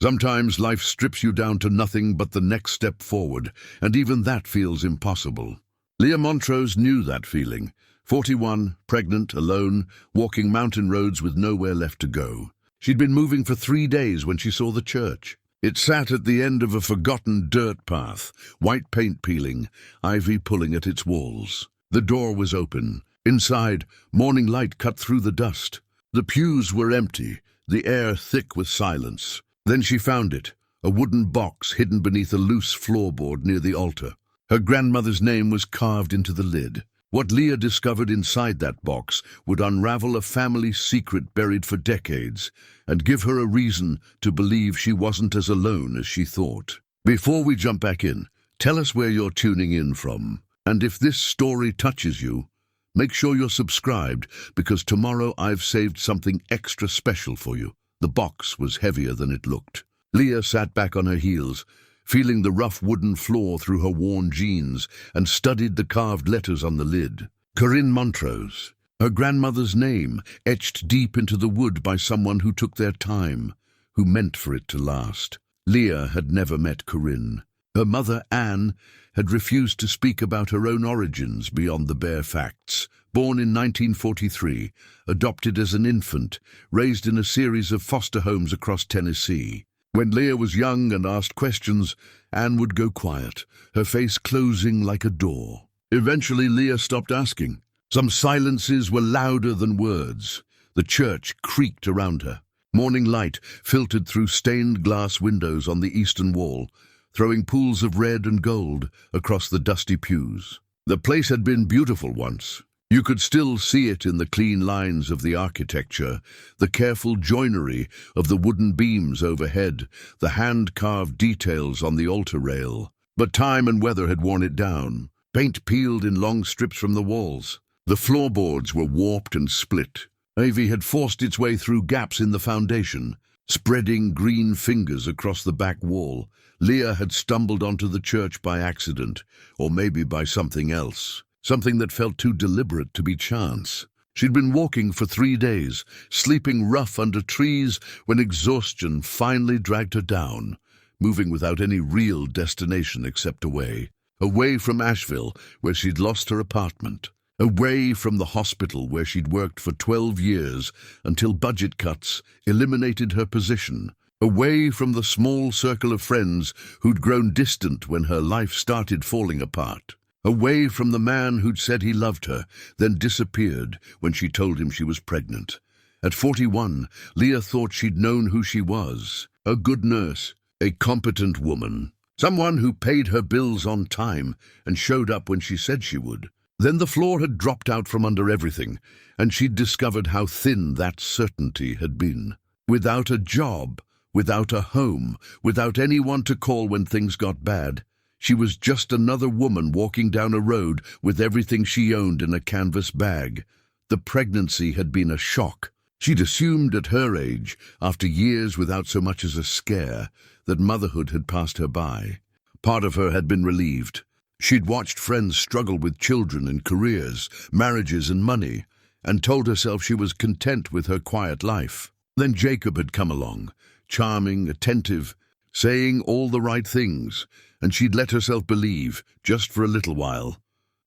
Sometimes life strips you down to nothing but the next step forward, and even that feels impossible. Leah Montrose knew that feeling. 41, pregnant, alone, walking mountain roads with nowhere left to go. She'd been moving for 3 days when she saw the church. It sat at the end of a forgotten dirt path, white paint peeling, ivy pulling at its walls. The door was open. Inside, morning light cut through the dust. The pews were empty, the air thick with silence. Then she found it, a wooden box hidden beneath a loose floorboard near the altar. Her grandmother's name was carved into the lid. What Leah discovered inside that box would unravel a family secret buried for decades and give her a reason to believe she wasn't as alone as she thought. Before we jump back in, tell us where you're tuning in from. And if this story touches you, make sure you're subscribed, because tomorrow I've saved something extra special for you. The box was heavier than it looked. Leah sat back on her heels, feeling the rough wooden floor through her worn jeans, and studied the carved letters on the lid. Leah Montrose, her grandmother's name, etched deep into the wood by someone who took their time, who meant for it to last. Leah had never met Corinne. Her mother, Anne, had refused to speak about her own origins beyond the bare facts. Born in 1943, adopted as an infant, raised in a series of foster homes across Tennessee. When Leah was young and asked questions, Anne would go quiet, her face closing like a door. Eventually, Leah stopped asking. Some silences were louder than words. The church creaked around her. Morning light filtered through stained glass windows on the eastern wall, throwing pools of red and gold across the dusty pews. The place had been beautiful once. You could still see it in the clean lines of the architecture, the careful joinery of the wooden beams overhead, the hand-carved details on the altar rail. But time and weather had worn it down. Paint peeled in long strips from the walls. The floorboards were warped and split. Ivy had forced its way through gaps in the foundation, spreading green fingers across the back wall. Leah had stumbled onto the church by accident, or maybe by something else. Something that felt too deliberate to be chance. She'd been walking for 3 days, sleeping rough under trees, when exhaustion finally dragged her down, moving without any real destination except away. Away from Asheville, where she'd lost her apartment. Away from the hospital where she'd worked for 12 years until budget cuts eliminated her position. Away from the small circle of friends who'd grown distant when her life started falling apart. Away from the man who'd said he loved her, then disappeared when she told him she was pregnant. At 41, Leah thought she'd known who she was. A good nurse, a competent woman, someone who paid her bills on time and showed up when she said she would. Then the floor had dropped out from under everything, and she'd discovered how thin that certainty had been. Without a job, without a home, without anyone to call when things got bad, she was just another woman walking down a road with everything she owned in a canvas bag. The pregnancy had been a shock. She'd assumed at her age, after years without so much as a scare, that motherhood had passed her by. Part of her had been relieved. She'd watched friends struggle with children and careers, marriages and money, and told herself she was content with her quiet life. Then Jacob had come along, charming, attentive, saying all the right things, and she'd let herself believe, just for a little while,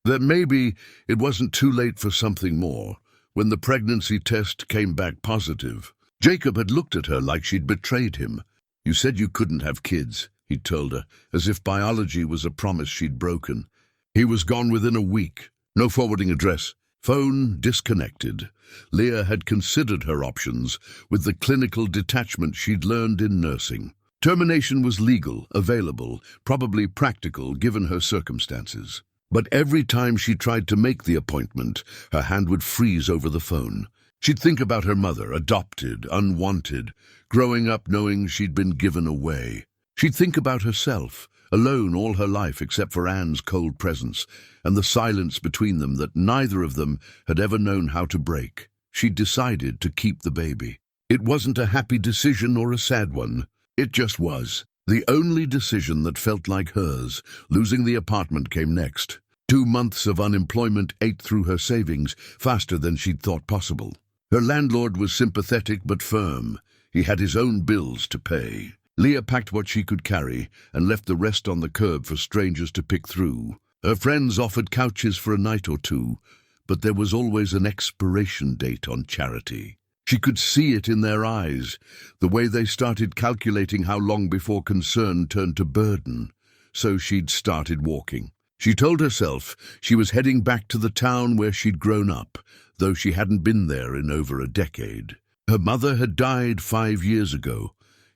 that maybe it wasn't too late for something more. When the pregnancy test came back positive, Jacob had looked at her like she'd betrayed him. "You said you couldn't have kids," he'd told her, as if biology was a promise she'd broken. He was gone within a week. No forwarding address. Phone disconnected. Leah had considered her options with the clinical detachment she'd learned in nursing. Termination was legal, available, probably practical given her circumstances. But every time she tried to make the appointment, her hand would freeze over the phone. She'd think about her mother, adopted, unwanted, growing up knowing she'd been given away. She'd think about herself, alone all her life except for Anne's cold presence, and the silence between them that neither of them had ever known how to break. She'd decided to keep the baby. It wasn't a happy decision or a sad one. It just was. The only decision that felt like hers. Losing the apartment came next. 2 months of unemployment ate through her savings faster than she'd thought possible. Her landlord was sympathetic but firm. He had his own bills to pay. Leah packed what she could carry and left the rest on the curb for strangers to pick through. Her friends offered couches for a night or two, but there was always an expiration date on charity. She could see it in their eyes, the way they started calculating how long before concern turned to burden. So she'd started walking. She told herself she was heading back to the town where she'd grown up, though she hadn't been there in over a decade. Her mother had died 5 years ago.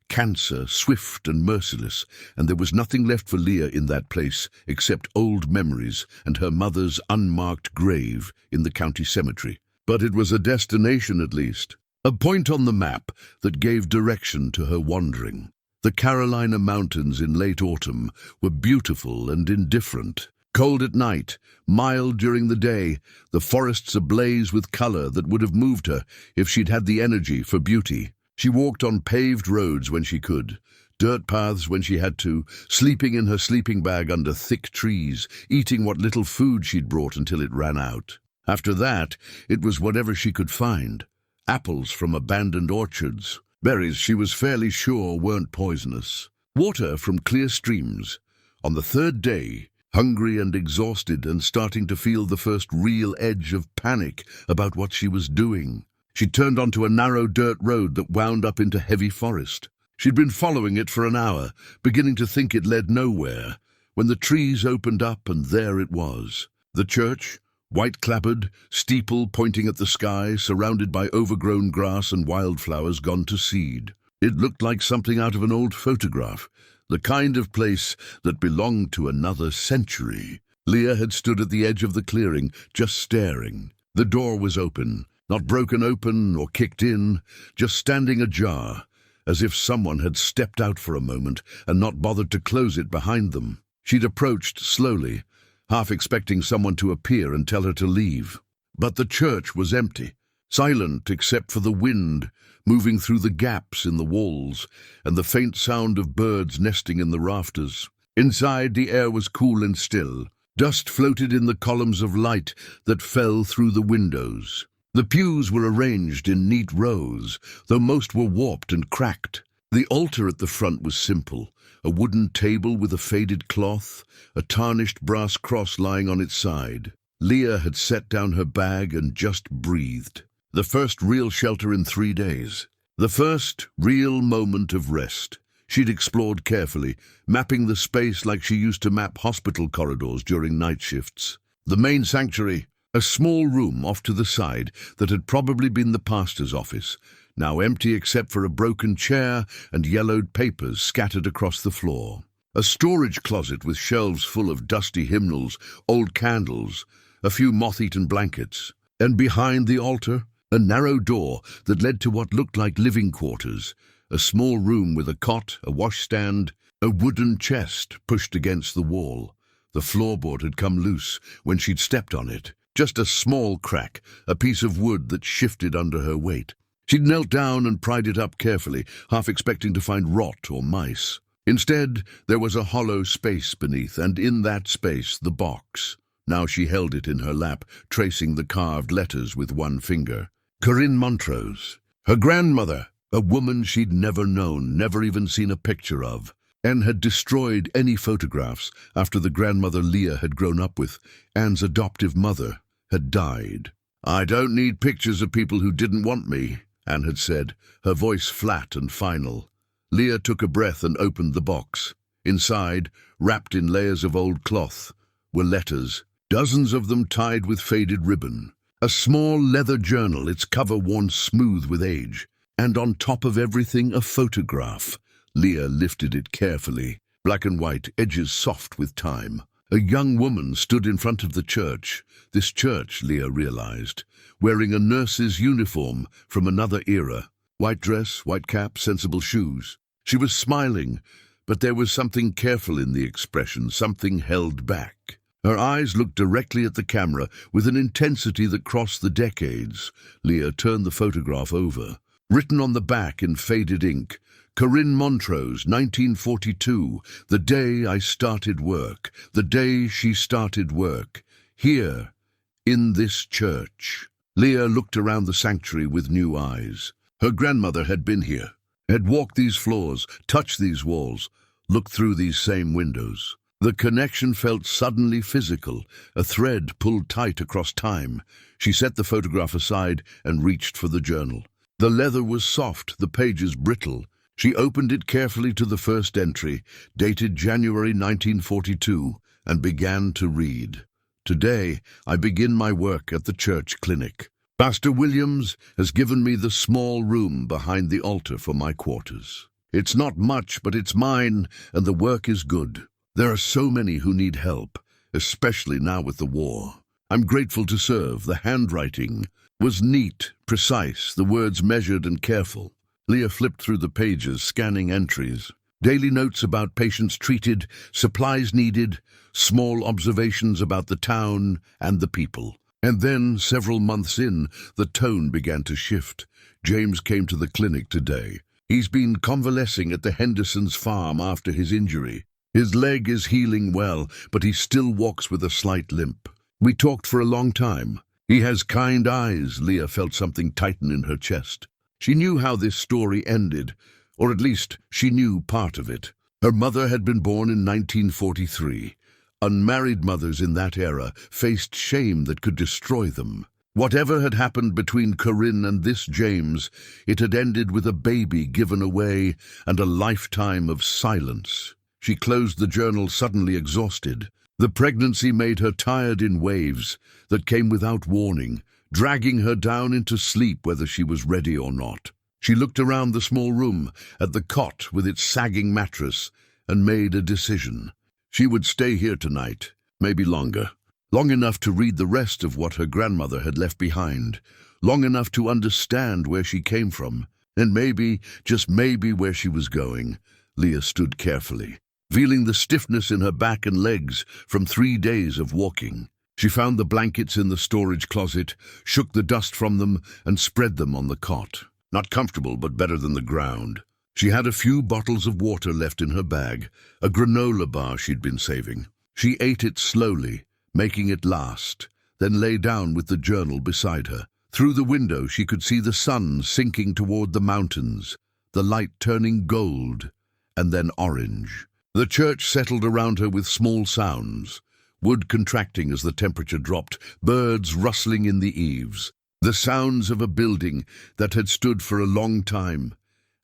Cancer, swift and merciless, and there was nothing left for Leah in that place except old memories and her mother's unmarked grave in the county cemetery. But it was a destination at least, a point on the map that gave direction to her wandering. The Carolina Mountains in late autumn were beautiful and indifferent. Cold at night, mild during the day, the forests ablaze with color that would have moved her if she'd had the energy for beauty. She walked on paved roads when she could, dirt paths when she had to, sleeping in her sleeping bag under thick trees, eating what little food she'd brought until it ran out. After that, it was whatever she could find. Apples from abandoned orchards, berries she was fairly sure weren't poisonous, water from clear streams. On the third day, hungry and exhausted and starting to feel the first real edge of panic about what she was doing, she turned onto a narrow dirt road that wound up into heavy forest. She'd been following it for an hour, beginning to think it led nowhere, when the trees opened up and there it was. The church, white-clappered, steeple pointing at the sky, surrounded by overgrown grass and wildflowers gone to seed. It looked like something out of an old photograph, the kind of place that belonged to another century. Leah had stood at the edge of the clearing, just staring. The door was open. Not broken open or kicked in, just standing ajar, as if someone had stepped out for a moment and not bothered to close it behind them. She'd approached slowly, half expecting someone to appear and tell her to leave. But the church was empty, silent except for the wind moving through the gaps in the walls and the faint sound of birds nesting in the rafters. Inside, the air was cool and still. Dust floated in the columns of light that fell through the windows. The pews were arranged in neat rows, though most were warped and cracked. The altar at the front was simple, a wooden table with a faded cloth, a tarnished brass cross lying on its side. Leah had set down her bag and just breathed. The first real shelter in 3 days. The first real moment of rest. She'd explored carefully, mapping the space like she used to map hospital corridors during night shifts. The main sanctuary, a small room off to the side that had probably been the pastor's office, now empty except for a broken chair and yellowed papers scattered across the floor. A storage closet with shelves full of dusty hymnals, old candles, a few moth-eaten blankets. And behind the altar, a narrow door that led to what looked like living quarters, a small room with a cot, a washstand, a wooden chest pushed against the wall. The floorboard had come loose when she'd stepped on it. Just a small crack, a piece of wood that shifted under her weight. She'd knelt down and pried it up carefully, half expecting to find rot or mice. Instead, there was a hollow space beneath, and in that space, the box. Now she held it in her lap, tracing the carved letters with one finger. Leah Montrose. Her grandmother, a woman she'd never known, never even seen a picture of. Anne had destroyed any photographs after the grandmother Leah had grown up with, Anne's adoptive mother, had died. "I don't need pictures of people who didn't want me," Anne had said, her voice flat and final. Leah took a breath and opened the box. Inside, wrapped in layers of old cloth, were letters, dozens of them tied with faded ribbon. A small leather journal, its cover worn smooth with age. And on top of everything, a photograph. Leah lifted it carefully, black and white, edges soft with time. A young woman stood in front of the church. This church, Leah realized, wearing a nurse's uniform from another era. White dress, white cap, sensible shoes. She was smiling, but there was something careful in the expression, something held back. Her eyes looked directly at the camera with an intensity that crossed the decades. Leah turned the photograph over. Written on the back in faded ink, Leah Montrose, 1942, the day I started work, the day she started work, here, in this church. Leah looked around the sanctuary with new eyes. Her grandmother had been here, had walked these floors, touched these walls, looked through these same windows. The connection felt suddenly physical, a thread pulled tight across time. She set the photograph aside and reached for the journal. The leather was soft, the pages brittle. She opened it carefully to the first entry, dated January 1942, and began to read. Today, I begin my work at the church clinic. Pastor Williams has given me the small room behind the altar for my quarters. It's not much, but it's mine, and the work is good. There are so many who need help, especially now with the war. I'm grateful to serve. The handwriting was neat, precise, the words measured and careful. Leah flipped through the pages, scanning entries. Daily notes about patients treated, supplies needed, small observations about the town and the people. And then, several months in, the tone began to shift. James came to the clinic today. He's been convalescing at the Hendersons' farm after his injury. His leg is healing well, but he still walks with a slight limp. We talked for a long time. He has kind eyes. Leah felt something tighten in her chest. She knew how this story ended, or at least she knew part of it. Her mother had been born in 1943. Unmarried mothers in that era faced shame that could destroy them. Whatever had happened between Corinne and this James, it had ended with a baby given away and a lifetime of silence. She closed the journal, suddenly exhausted. The pregnancy made her tired in waves that came without warning, dragging her down into sleep whether she was ready or not. She looked around the small room, at the cot with its sagging mattress, and made a decision. She would stay here tonight, maybe longer. Long enough to read the rest of what her grandmother had left behind. Long enough to understand where she came from, and maybe, just maybe, where she was going. Leah stood carefully, feeling the stiffness in her back and legs from 3 days of walking. She found the blankets in the storage closet, shook the dust from them, and spread them on the cot. Not comfortable, but better than the ground. She had a few bottles of water left in her bag, a granola bar she'd been saving. She ate it slowly, making it last, then lay down with the journal beside her. Through the window she could see the sun sinking toward the mountains, the light turning gold, and then orange. The church settled around her with small sounds, wood contracting as the temperature dropped, birds rustling in the eaves, the sounds of a building that had stood for a long time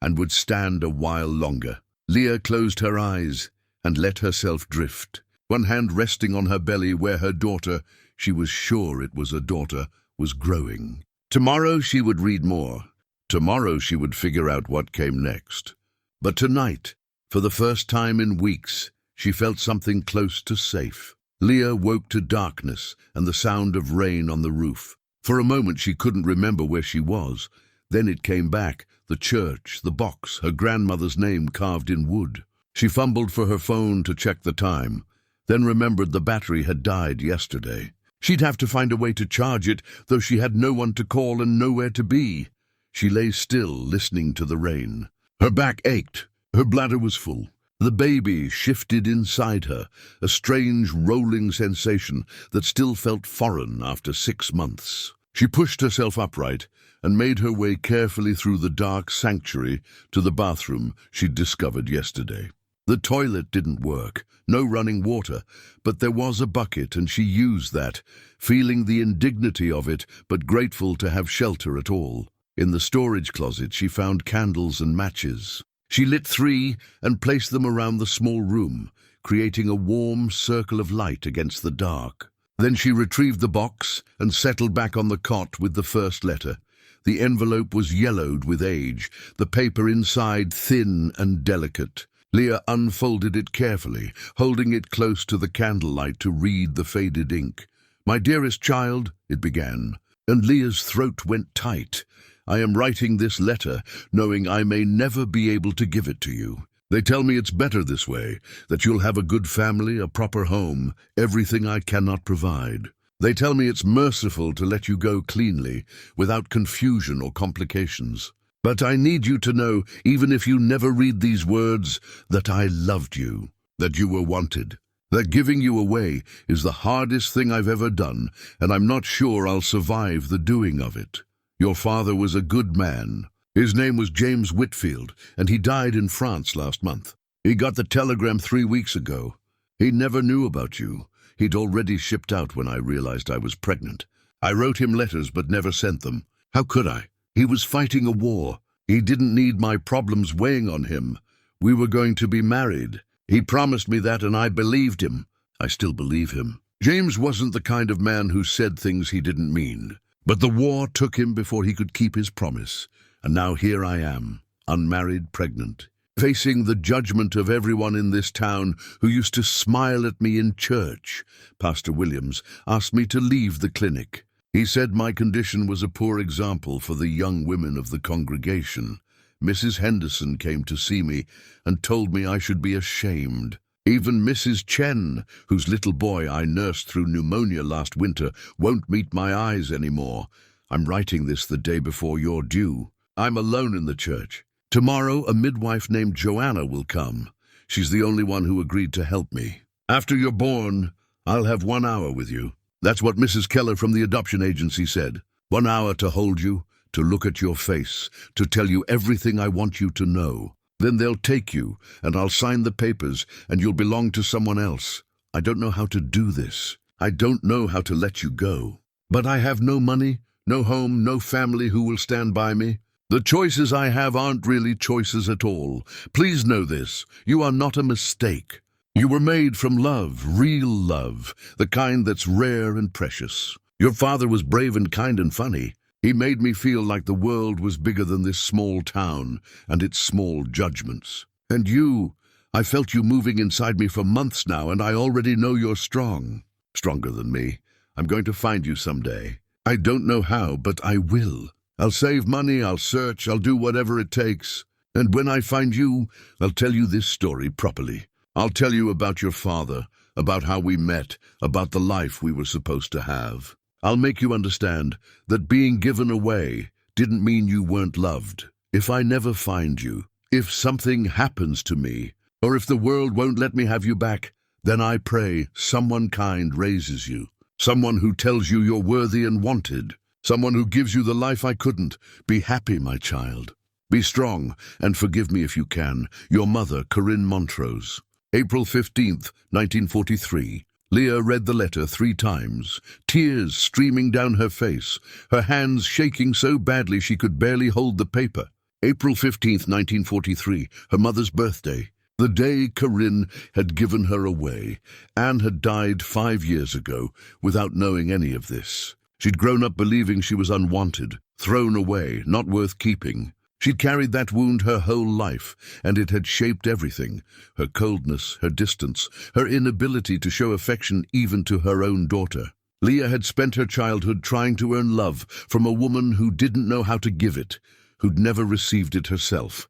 and would stand a while longer. Leah closed her eyes and let herself drift, one hand resting on her belly where her daughter, she was sure it was a daughter, was growing. Tomorrow she would read more. Tomorrow she would figure out what came next. But tonight, for the first time in weeks, she felt something close to safe. Leah woke to darkness and the sound of rain on the roof. For a moment she couldn't remember where she was. Then it came back, the church, the box, her grandmother's name carved in wood. She fumbled for her phone to check the time, then remembered the battery had died yesterday. She'd have to find a way to charge it, though she had no one to call and nowhere to be. She lay still, listening to the rain. Her back ached. Her bladder was full. The baby shifted inside her, a strange rolling sensation that still felt foreign after 6 months. She pushed herself upright and made her way carefully through the dark sanctuary to the bathroom she'd discovered yesterday. The toilet didn't work, no running water, but there was a bucket and she used that, feeling the indignity of it but grateful to have shelter at all. In the storage closet she found candles and matches. She lit 3 and placed them around the small room, creating a warm circle of light against the dark. Then she retrieved the box and settled back on the cot with the first letter. The envelope was yellowed with age, the paper inside thin and delicate. Leah unfolded it carefully, holding it close to the candlelight to read the faded ink. "My dearest child," it began, and Leah's throat went tight. "I am writing this letter, knowing I may never be able to give it to you. They tell me it's better this way, that you'll have a good family, a proper home, everything I cannot provide. They tell me it's merciful to let you go cleanly, without confusion or complications. But I need you to know, even if you never read these words, that I loved you, that you were wanted, that giving you away is the hardest thing I've ever done, and I'm not sure I'll survive the doing of it. Your father was a good man. His name was James Whitfield, and he died in France last month. He got the telegram 3 weeks ago. He never knew about you. He'd already shipped out when I realized I was pregnant. I wrote him letters but never sent them. How could I? He was fighting a war. He didn't need my problems weighing on him. We were going to be married. He promised me that and I believed him. I still believe him. James wasn't the kind of man who said things he didn't mean. But the war took him before he could keep his promise. And now here I am, unmarried, pregnant, facing the judgment of everyone in this town who used to smile at me in church. Pastor Williams asked me to leave the clinic. He said my condition was a poor example for the young women of the congregation. Mrs. Henderson came to see me and told me I should be ashamed. Even Mrs. Chen, whose little boy I nursed through pneumonia last winter, won't meet my eyes anymore. I'm writing this the day before you're due. I'm alone in the church. Tomorrow, a midwife named Joanna will come. She's the only one who agreed to help me. After you're born, I'll have 1 hour with you. That's what Mrs. Keller from the adoption agency said. 1 hour to hold you, to look at your face, to tell you everything I want you to know. Then they'll take you, and I'll sign the papers, and you'll belong to someone else. I don't know how to do this. I don't know how to let you go. But I have no money, no home, no family who will stand by me. The choices I have aren't really choices at all. Please know this. You are not a mistake. You were made from love, real love, the kind that's rare and precious. Your father was brave and kind and funny. He made me feel like the world was bigger than this small town and its small judgments. And you, I felt you moving inside me for months now, and I already know you're strong. Stronger than me. I'm going to find you someday. I don't know how, but I will. I'll save money, I'll search, I'll do whatever it takes. And when I find you, I'll tell you this story properly. I'll tell you about your father, about how we met, about the life we were supposed to have. I'll make you understand that being given away didn't mean you weren't loved. If I never find you, if something happens to me, or if the world won't let me have you back, then I pray someone kind raises you. Someone who tells you you're worthy and wanted. Someone who gives you the life I couldn't. Be happy, my child. Be strong, and forgive me if you can. Your mother, Leah Montrose. April 15th, 1943. Leah read the letter 3 times, tears streaming down her face, her hands shaking so badly she could barely hold the paper. April 15th, 1943, her mother's birthday. The day Corinne had given her away. Anne had died 5 years ago, without knowing any of this. She'd grown up believing she was unwanted, thrown away, not worth keeping. She'd carried that wound her whole life, and it had shaped everything. Her coldness, her distance, her inability to show affection even to her own daughter. Leah had spent her childhood trying to earn love from a woman who didn't know how to give it, who'd never received it herself.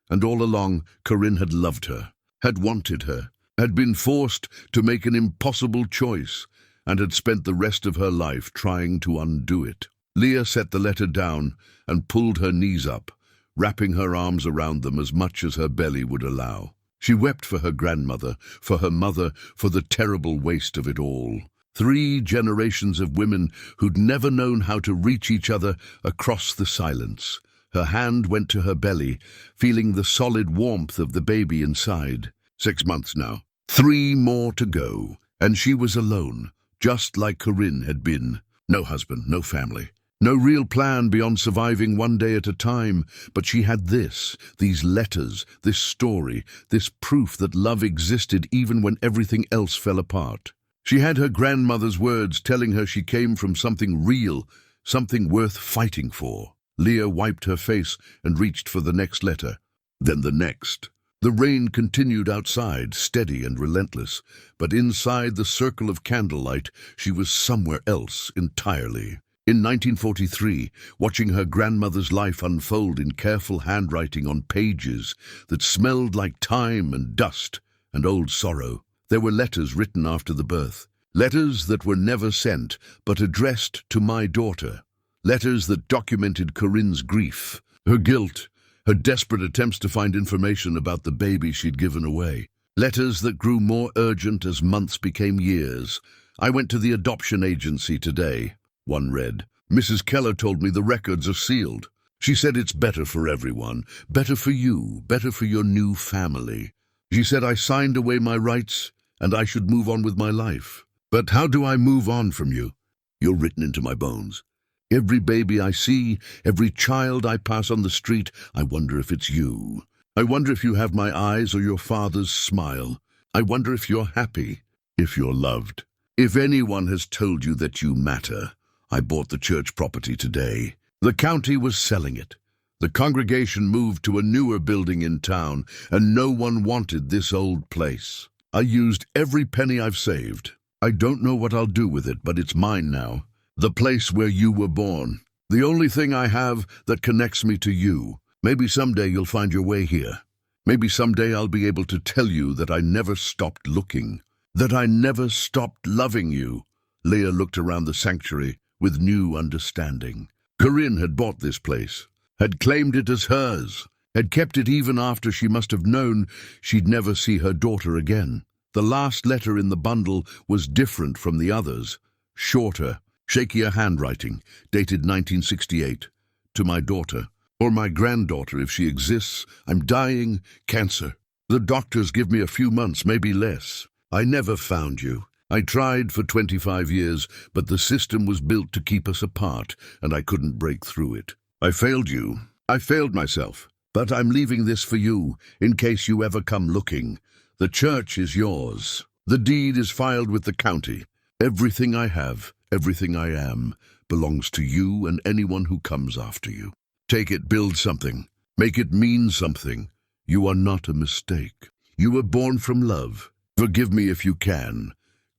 And all along, Corinne had loved her, had wanted her, had been forced to make an impossible choice, and had spent the rest of her life trying to undo it. Leah set the letter down and pulled her knees up, wrapping her arms around them as much as her belly would allow. She wept for her grandmother, for her mother, for the terrible waste of it all. 3 generations of women who'd never known how to reach each other across the silence. Her hand went to her belly, feeling the solid warmth of the baby inside. 6 months now. 3 more to go. And she was alone, just like Corinne had been. No husband, no family. No real plan beyond surviving one day at a time, but she had this, these letters, this story, this proof that love existed even when everything else fell apart. She had her grandmother's words telling her she came from something real, something worth fighting for. Leah wiped her face and reached for the next letter, then the next. The rain continued outside, steady and relentless, but inside the circle of candlelight, she was somewhere else entirely. In 1943, watching her grandmother's life unfold in careful handwriting on pages that smelled like time and dust and old sorrow. There were letters written after the birth, letters that were never sent but addressed to my daughter, letters that documented Corinne's grief, her guilt, her desperate attempts to find information about the baby she'd given away, letters that grew more urgent as months became years. I went to the adoption agency today. One read, "Mrs. Keller told me the records are sealed. She said it's better for everyone, better for you, better for your new family. She said I signed away my rights and I should move on with my life. But how do I move on from you? You're written into my bones. Every baby I see, every child I pass on the street, I wonder if it's you. I wonder if you have my eyes or your father's smile. I wonder if you're happy, if you're loved. If anyone has told you that you matter, I bought the church property today. The county was selling it. The congregation moved to a newer building in town, and no one wanted this old place. I used every penny I've saved. I don't know what I'll do with it, but it's mine now. The place where you were born. The only thing I have that connects me to you. Maybe someday you'll find your way here. Maybe someday I'll be able to tell you that I never stopped looking, that I never stopped loving you. Leah looked around the sanctuary with new understanding. Corinne had bought this place, had claimed it as hers, had kept it even after she must have known she'd never see her daughter again. The last letter in the bundle was different from the others, shorter, shakier handwriting, dated 1968. To my daughter, or my granddaughter if she exists. I'm dying, cancer. The doctors give me a few months, maybe less. I never found you. I tried for 25 years, but the system was built to keep us apart, and I couldn't break through it. I failed you. I failed myself. But I'm leaving this for you, in case you ever come looking. The church is yours. The deed is filed with the county. Everything I have, everything I am, belongs to you and anyone who comes after you. Take it, build something. Make it mean something. You are not a mistake. You were born from love. Forgive me if you can.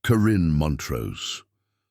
Leah Montrose.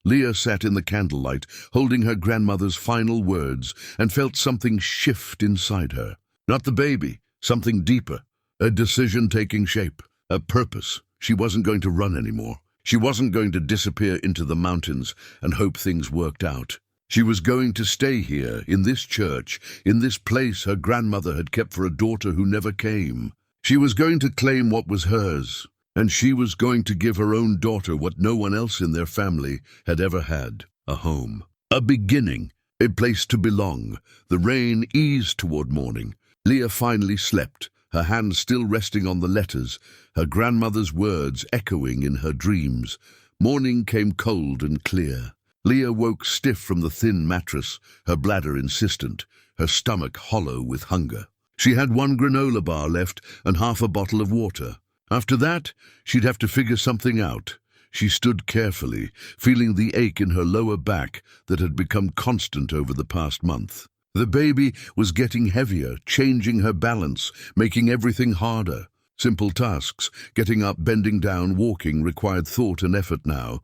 Leah sat in the candlelight, holding her grandmother's final words, and felt something shift inside her. Not the baby, something deeper. A decision taking shape. A purpose. She wasn't going to run anymore. She wasn't going to disappear into the mountains and hope things worked out. She was going to stay here, in this church, in this place her grandmother had kept for a daughter who never came. She was going to claim what was hers, and she was going to give her own daughter what no one else in their family had ever had, a home. A beginning, a place to belong. The rain eased toward morning. Leah finally slept, her hands still resting on the letters, her grandmother's words echoing in her dreams. Morning came cold and clear. Leah woke stiff from the thin mattress, her bladder insistent, her stomach hollow with hunger. She had one granola bar left and half a bottle of water. After that, she'd have to figure something out. She stood carefully, feeling the ache in her lower back that had become constant over the past month. The baby was getting heavier, changing her balance, making everything harder. Simple tasks, getting up, bending down, walking, required thought and effort now.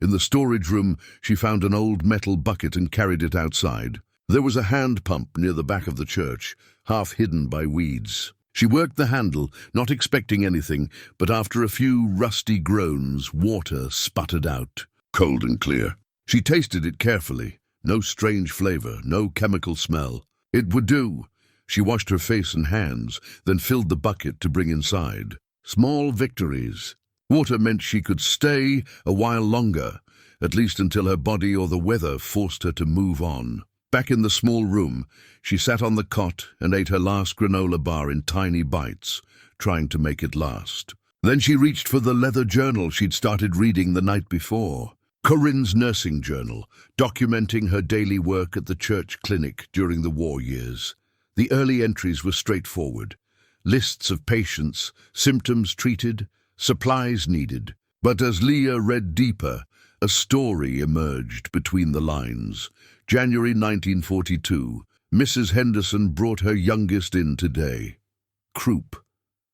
In the storage room, she found an old metal bucket and carried it outside. There was a hand pump near the back of the church, half hidden by weeds. She worked the handle, not expecting anything, but after a few rusty groans, water sputtered out, cold and clear. She tasted it carefully. No strange flavor, no chemical smell. It would do. She washed her face and hands, then filled the bucket to bring inside. Small victories. Water meant she could stay a while longer, at least until her body or the weather forced her to move on. Back in the small room, she sat on the cot and ate her last granola bar in tiny bites, trying to make it last. Then she reached for the leather journal she'd started reading the night before. Corinne's nursing journal, documenting her daily work at the church clinic during the war years. The early entries were straightforward. Lists of patients, symptoms treated, supplies needed. But as Leah read deeper, a story emerged between the lines. January 1942. Mrs. Henderson brought her youngest in today. Croup.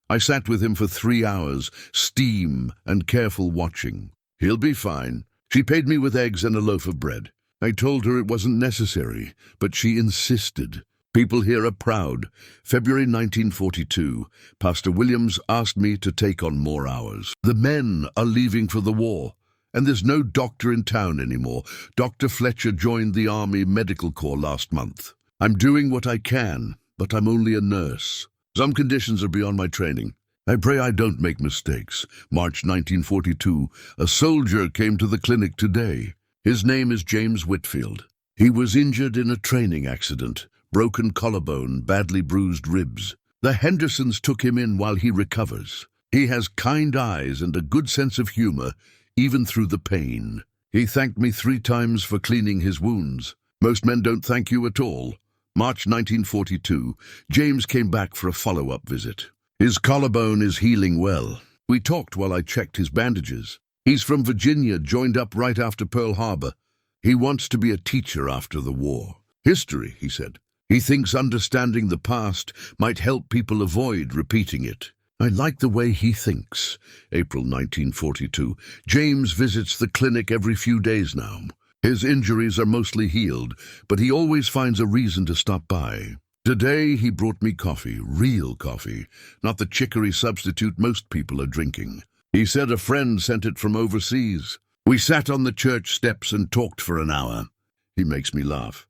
I sat with him for 3 hours, steam and careful watching. He'll be fine. She paid me with eggs and a loaf of bread. I told her it wasn't necessary, but she insisted. People here are proud. February 1942. Pastor Williams asked me to take on more hours. The men are leaving for the war, and there's no doctor in town anymore. Dr. Fletcher joined the Army Medical Corps last month. I'm doing what I can, but I'm only a nurse. Some conditions are beyond my training. I pray I don't make mistakes. March 1942. A soldier came to the clinic today. His name is James Whitfield. He was injured in a training accident, broken collarbone, badly bruised ribs. The Hendersons took him in while he recovers. He has kind eyes and a good sense of humor, even through the pain. He thanked me 3 times for cleaning his wounds. Most men don't thank you at all. March 1942, James came back for a follow-up visit. His collarbone is healing well. We talked while I checked his bandages. He's from Virginia, joined up right after Pearl Harbor. He wants to be a teacher after the war. History, he said. He thinks understanding the past might help people avoid repeating it. I like the way he thinks. April 1942. James visits the clinic every few days now. His injuries are mostly healed, but he always finds a reason to stop by. Today he brought me coffee, real coffee, not the chicory substitute most people are drinking. He said a friend sent it from overseas. We sat on the church steps and talked for an hour. He makes me laugh.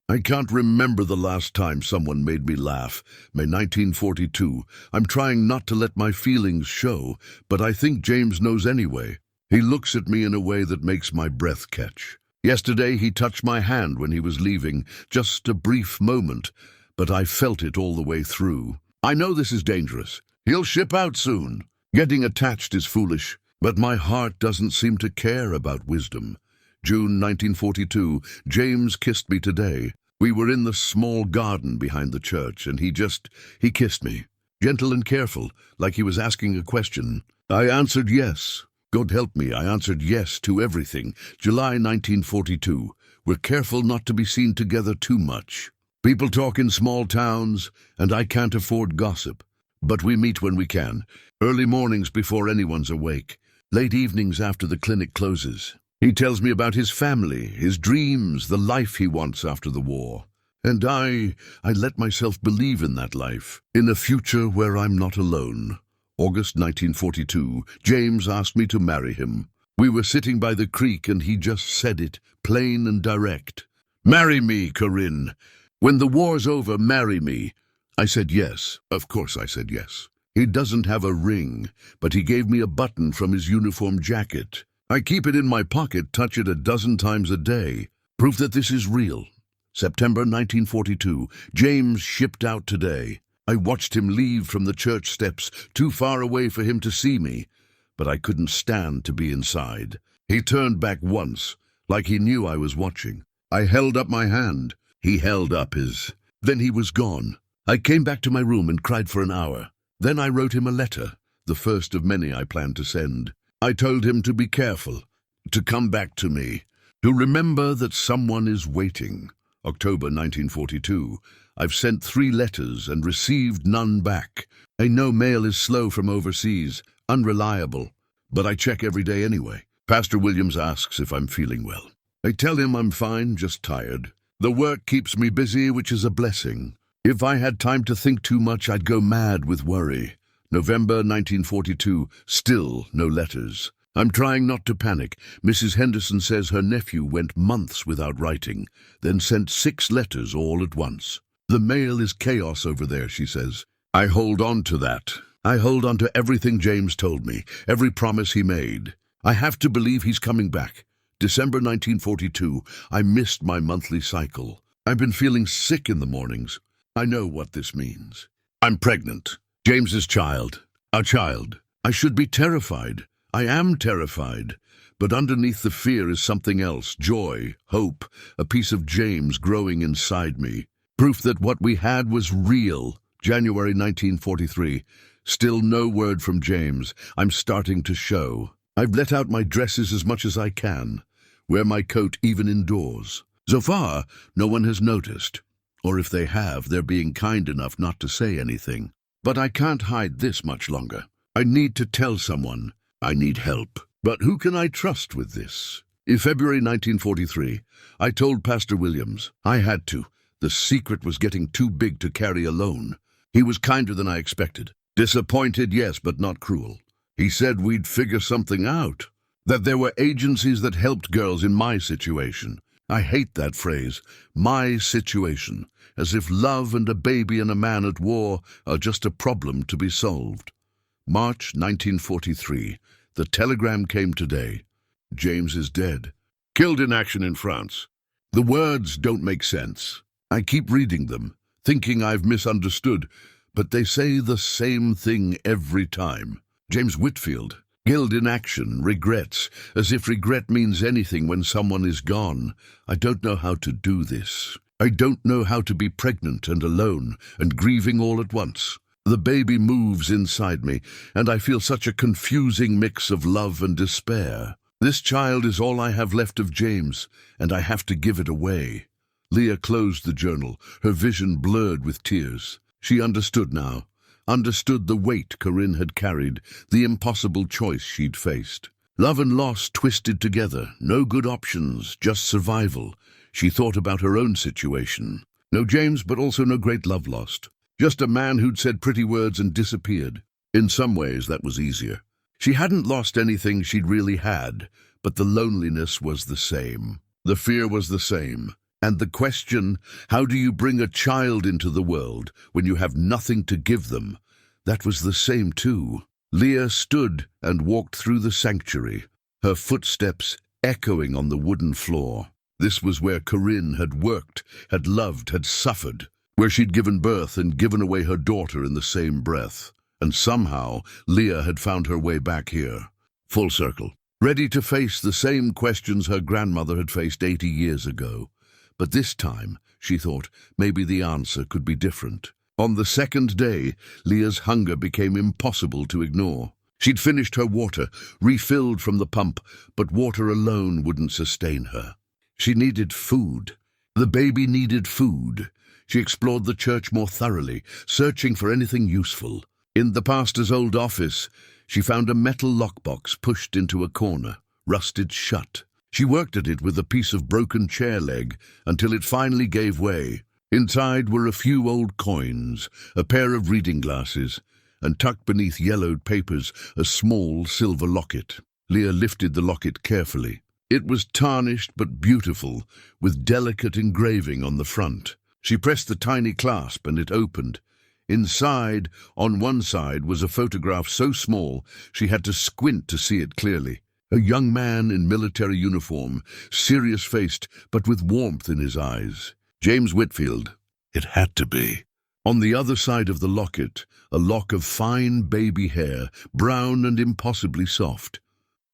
I can't remember the last time someone made me laugh. May 1942. I'm trying not to let my feelings show, but I think James knows anyway. He looks at me in a way that makes my breath catch. Yesterday he touched my hand when he was leaving, just a brief moment, but I felt it all the way through. I know this is dangerous. He'll ship out soon. Getting attached is foolish, but my heart doesn't seem to care about wisdom. June 1942, James kissed me today. We were in the small garden behind the church, and he kissed me. Gentle and careful, like he was asking a question. I answered yes. God help me, I answered yes to everything. July 1942. We're careful not to be seen together too much. People talk in small towns, and I can't afford gossip. But we meet when we can. Early mornings before anyone's awake. Late evenings after the clinic closes. He tells me about his family, his dreams, the life he wants after the war. And I let myself believe in that life, in a future where I'm not alone. August 1942, James asked me to marry him. We were sitting by the creek and he just said it, plain and direct. Marry me, Corinne. When the war's over, marry me. I said yes. Of course I said yes. He doesn't have a ring, but he gave me a button from his uniform jacket. I keep it in my pocket, touch it a dozen times a day. Proof that this is real. September 1942. James shipped out today. I watched him leave from the church steps, too far away for him to see me, but I couldn't stand to be inside. He turned back once, like he knew I was watching. I held up my hand. He held up his. Then he was gone. I came back to my room and cried for an hour. Then I wrote him a letter, the first of many I planned to send. I told him to be careful, to come back to me, to remember that someone is waiting. October 1942. I've sent 3 letters and received none back. I know mail is slow from overseas, unreliable, but I check every day anyway. Pastor Williams asks if I'm feeling well. I tell him I'm fine, just tired. The work keeps me busy, which is a blessing. If I had time to think too much, I'd go mad with worry. November 1942, still no letters. I'm trying not to panic. Mrs. Henderson says her nephew went months without writing, then sent 6 letters all at once. The mail is chaos over there, she says. I hold on to that. I hold on to everything James told me, every promise he made. I have to believe he's coming back. December 1942, I missed my monthly cycle. I've been feeling sick in the mornings. I know what this means. I'm pregnant. James's child. Our child. I should be terrified. I am terrified. But underneath the fear is something else. Joy, hope, a piece of James growing inside me. Proof that what we had was real. January 1943. Still no word from James. I'm starting to show. I've let out my dresses as much as I can. Wear my coat even indoors. So far, no one has noticed. Or if they have, they're being kind enough not to say anything. But I can't hide this much longer. I need to tell someone. I need help. But who can I trust with this? In February 1943, I told Pastor Williams. I had to. The secret was getting too big to carry alone. He was kinder than I expected. Disappointed, yes, but not cruel. He said we'd figure something out. That there were agencies that helped girls in my situation. I hate that phrase, my situation, as if love and a baby and a man at war are just a problem to be solved. March 1943. The telegram came today. James is dead. Killed in action in France. The words don't make sense. I keep reading them, thinking I've misunderstood, but they say the same thing every time. James Whitfield. Guilt in action, regrets, as if regret means anything when someone is gone. I don't know how to do this. I don't know how to be pregnant and alone and grieving all at once. The baby moves inside me, and I feel such a confusing mix of love and despair. This child is all I have left of James, and I have to give it away. Leah closed the journal, her vision blurred with tears. She understood now. Understood the weight Corinne had carried, the impossible choice she'd faced. Love and loss twisted together, no good options, just survival. She thought about her own situation. No James, but also no great love lost. Just a man who'd said pretty words and disappeared. In some ways, that was easier. She hadn't lost anything she'd really had, but the loneliness was the same. The fear was the same. And the question, how do you bring a child into the world when you have nothing to give them? That was the same too. Leah stood and walked through the sanctuary, her footsteps echoing on the wooden floor. This was where Corinne had worked, had loved, had suffered, where she'd given birth and given away her daughter in the same breath. And somehow, Leah had found her way back here. Full circle. Ready to face the same questions her grandmother had faced 80 years ago. But this time, she thought, maybe the answer could be different. On the second day, Leah's hunger became impossible to ignore. She'd finished her water, refilled from the pump, but water alone wouldn't sustain her. She needed food. The baby needed food. She explored the church more thoroughly, searching for anything useful. In the pastor's old office, she found a metal lockbox pushed into a corner, rusted shut. She worked at it with a piece of broken chair leg until it finally gave way. Inside were a few old coins, a pair of reading glasses, and tucked beneath yellowed papers, a small silver locket. Leah lifted the locket carefully. It was tarnished but beautiful, with delicate engraving on the front. She pressed the tiny clasp and it opened. Inside, on one side, was a photograph so small she had to squint to see it clearly. A young man in military uniform, serious-faced, but with warmth in his eyes. James Whitfield. It had to be. On the other side of the locket, a lock of fine baby hair, brown and impossibly soft.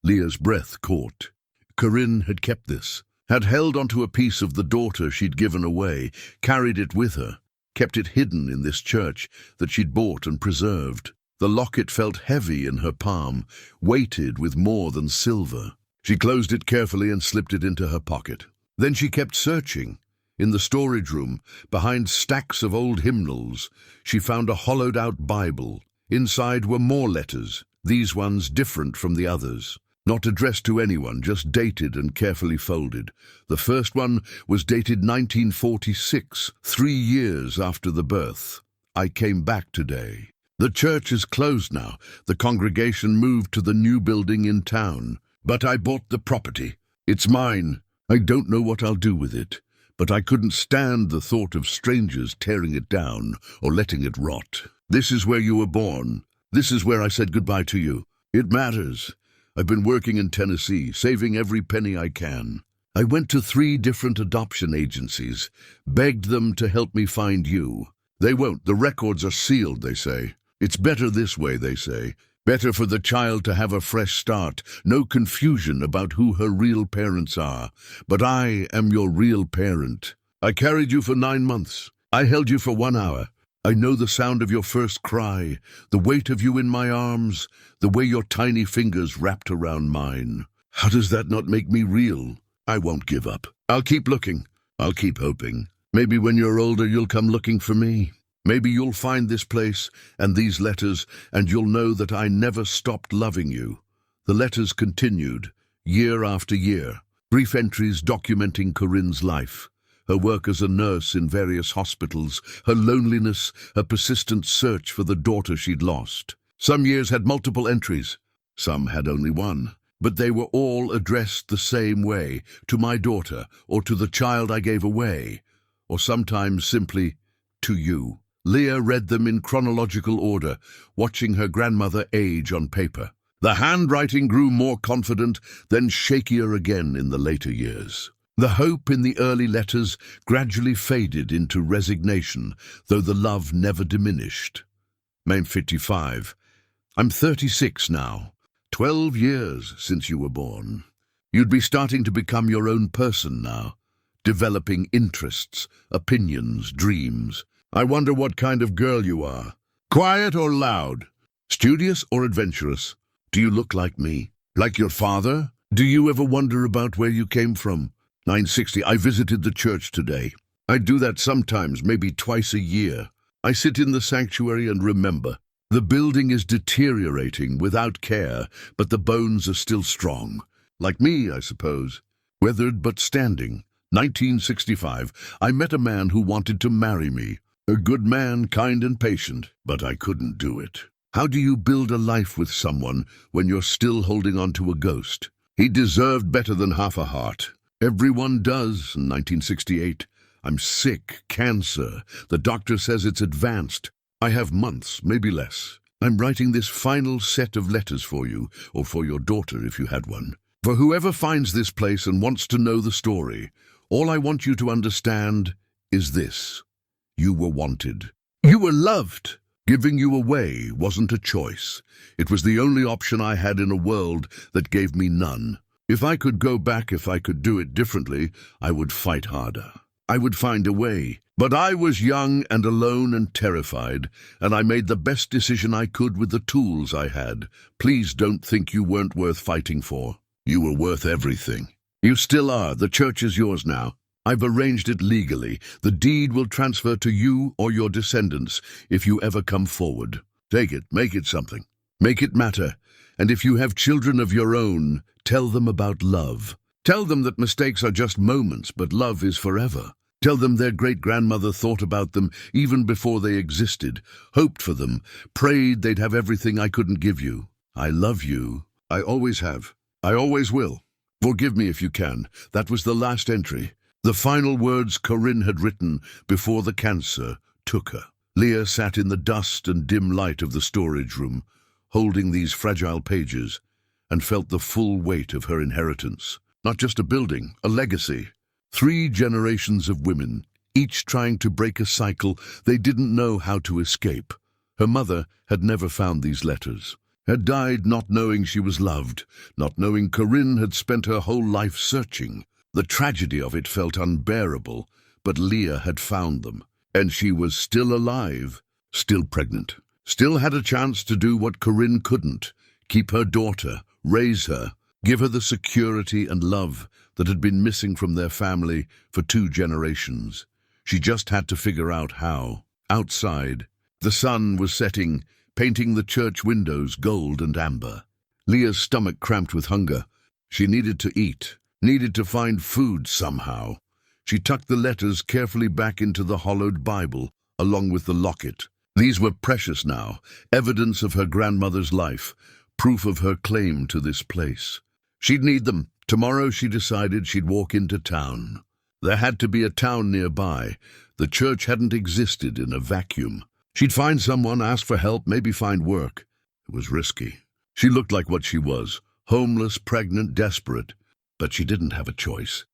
Leah's breath caught. Corinne had kept this, had held onto a piece of the daughter she'd given away, carried it with her, kept it hidden in this church that she'd bought and preserved. The locket felt heavy in her palm, weighted with more than silver. She closed it carefully and slipped it into her pocket. Then she kept searching. In the storage room, behind stacks of old hymnals, she found a hollowed-out Bible. Inside were more letters, these ones different from the others. Not addressed to anyone, just dated and carefully folded. The first one was dated 1946, 3 years after the birth. I came back today. The church is closed now. The congregation moved to the new building in town. But I bought the property. It's mine. I don't know what I'll do with it. But I couldn't stand the thought of strangers tearing it down or letting it rot. This is where you were born. This is where I said goodbye to you. It matters. I've been working in Tennessee, saving every penny I can. I went to 3 different adoption agencies, begged them to help me find you. They won't. The records are sealed, they say. It's better this way, they say. Better for the child to have a fresh start, no confusion about who her real parents are. But I am your real parent. I carried you for 9 months. I held you for 1 hour. I know the sound of your first cry, the weight of you in my arms, the way your tiny fingers wrapped around mine. How does that not make me real? I won't give up. I'll keep looking. I'll keep hoping. Maybe when you're older, you'll come looking for me. Maybe you'll find this place and these letters, and you'll know that I never stopped loving you. The letters continued, year after year, brief entries documenting Corinne's life, her work as a nurse in various hospitals, her loneliness, her persistent search for the daughter she'd lost. Some years had multiple entries, some had only one, but they were all addressed the same way, to my daughter, or to the child I gave away, or sometimes simply, to you. Leah read them in chronological order, watching her grandmother age on paper. The handwriting grew more confident, then shakier again in the later years. The hope in the early letters gradually faded into resignation, though the love never diminished. May 55. I'm 36 now. 12 years since you were born. You'd be starting to become your own person now, developing interests, opinions, dreams. I wonder what kind of girl you are. Quiet or loud? Studious or adventurous? Do you look like me? Like your father? Do you ever wonder about where you came from? 960. I visited the church today. I do that sometimes, maybe twice a year. I sit in the sanctuary and remember. The building is deteriorating without care, but the bones are still strong. Like me, I suppose. Weathered but standing. 1965. I met a man who wanted to marry me. A good man, kind and patient, but I couldn't do it. How do you build a life with someone when you're still holding on to a ghost? He deserved better than half a heart. Everyone does. 1968. I'm sick, cancer. The doctor says it's advanced. I have months, maybe less. I'm writing this final set of letters for you, or for your daughter if you had one. For whoever finds this place and wants to know the story, all I want you to understand is this. You were wanted. You were loved. Giving you away wasn't a choice. It was the only option I had in a world that gave me none. If I could go back, if I could do it differently, I would fight harder. I would find a way. But I was young and alone and terrified, and I made the best decision I could with the tools I had. Please don't think you weren't worth fighting for. You were worth everything. You still are. The church is yours now. I've arranged it legally. The deed will transfer to you or your descendants if you ever come forward. Take it. Make it something. Make it matter. And if you have children of your own, tell them about love. Tell them that mistakes are just moments, but love is forever. Tell them their great-grandmother thought about them even before they existed, hoped for them, prayed they'd have everything I couldn't give you. I love you. I always have. I always will. Forgive me if you can. That was the last entry. The final words Corinne had written before the cancer took her. Leah sat in the dust and dim light of the storage room, holding these fragile pages, and felt the full weight of her inheritance. Not just a building, a legacy. 3 generations of women, each trying to break a cycle they didn't know how to escape. Her mother had never found these letters, had died not knowing she was loved, not knowing Corinne had spent her whole life searching. The tragedy of it felt unbearable, but Leah had found them, and she was still alive, still pregnant, still had a chance to do what Corinne couldn't, keep her daughter, raise her, give her the security and love that had been missing from their family for 2 generations. She just had to figure out how. Outside, the sun was setting, painting the church windows gold and amber. Leah's stomach cramped with hunger. She needed to eat, needed to find food somehow. She tucked the letters carefully back into the hollowed Bible, along with the locket. These were precious now, evidence of her grandmother's life, proof of her claim to this place. She'd need them. Tomorrow she decided she'd walk into town. There had to be a town nearby. The church hadn't existed in a vacuum. She'd find someone, ask for help, maybe find work. It was risky. She looked like what she was, homeless, pregnant, desperate. But she didn't have a choice.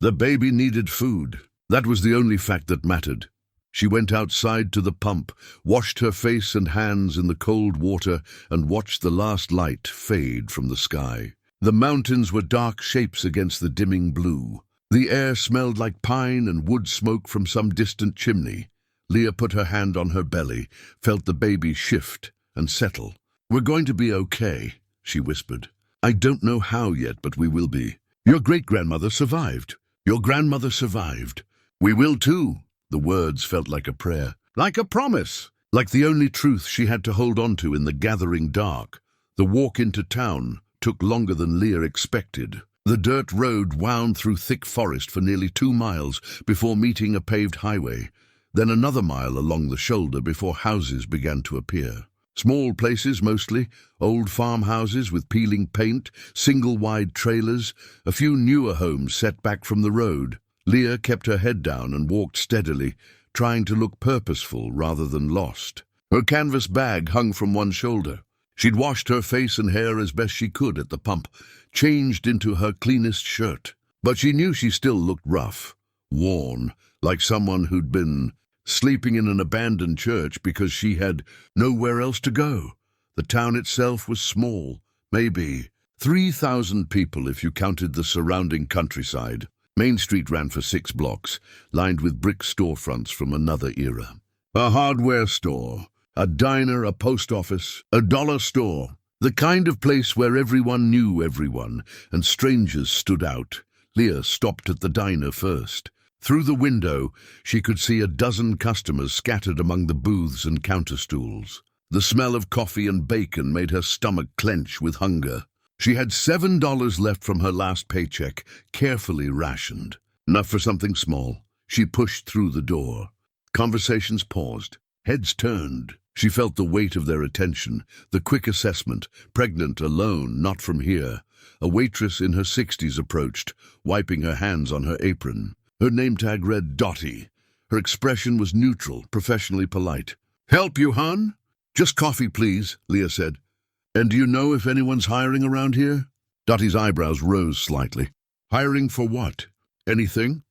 The baby needed food. That was the only fact that mattered. She went outside to the pump, washed her face and hands in the cold water, and watched the last light fade from the sky. The mountains were dark shapes against the dimming blue. The air smelled like pine and wood smoke from some distant chimney. Leah put her hand on her belly, felt the baby shift and settle. "We're going to be okay," she whispered. "I don't know how yet, but we will be. Your great-grandmother survived. Your grandmother survived. We will too." The words felt like a prayer, like a promise, like the only truth she had to hold on to in the gathering dark. The walk into town took longer than Leah expected. The dirt road wound through thick forest for nearly 2 miles before meeting a paved highway, then another mile along the shoulder before houses began to appear. Small places mostly, old farmhouses with peeling paint, single-wide trailers, a few newer homes set back from the road. Leah kept her head down and walked steadily, trying to look purposeful rather than lost. Her canvas bag hung from one shoulder. She'd washed her face and hair as best she could at the pump, changed into her cleanest shirt. But she knew she still looked rough, worn, like someone who'd been sleeping in an abandoned church because she had nowhere else to go. The town itself was small, maybe 3,000 people if you counted the surrounding countryside. Main Street ran for 6 blocks, lined with brick storefronts from another era. A hardware store, a diner, a post office, a dollar store. The kind of place where everyone knew everyone, and strangers stood out. Leah stopped at the diner first. Through the window, she could see a dozen customers scattered among the booths and counter stools. The smell of coffee and bacon made her stomach clench with hunger. She had $7 left from her last paycheck, carefully rationed. Enough for something small. She pushed through the door. Conversations paused. Heads turned. She felt the weight of their attention, the quick assessment, pregnant, alone, not from here. A waitress in her 60s approached, wiping her hands on her apron. Her name tag read Dottie. Her expression was neutral, professionally polite. "Help you, hon?" "Just coffee, please," Leah said. "And do you know if anyone's hiring around here?" Dottie's eyebrows rose slightly. "Hiring for what? Anything?"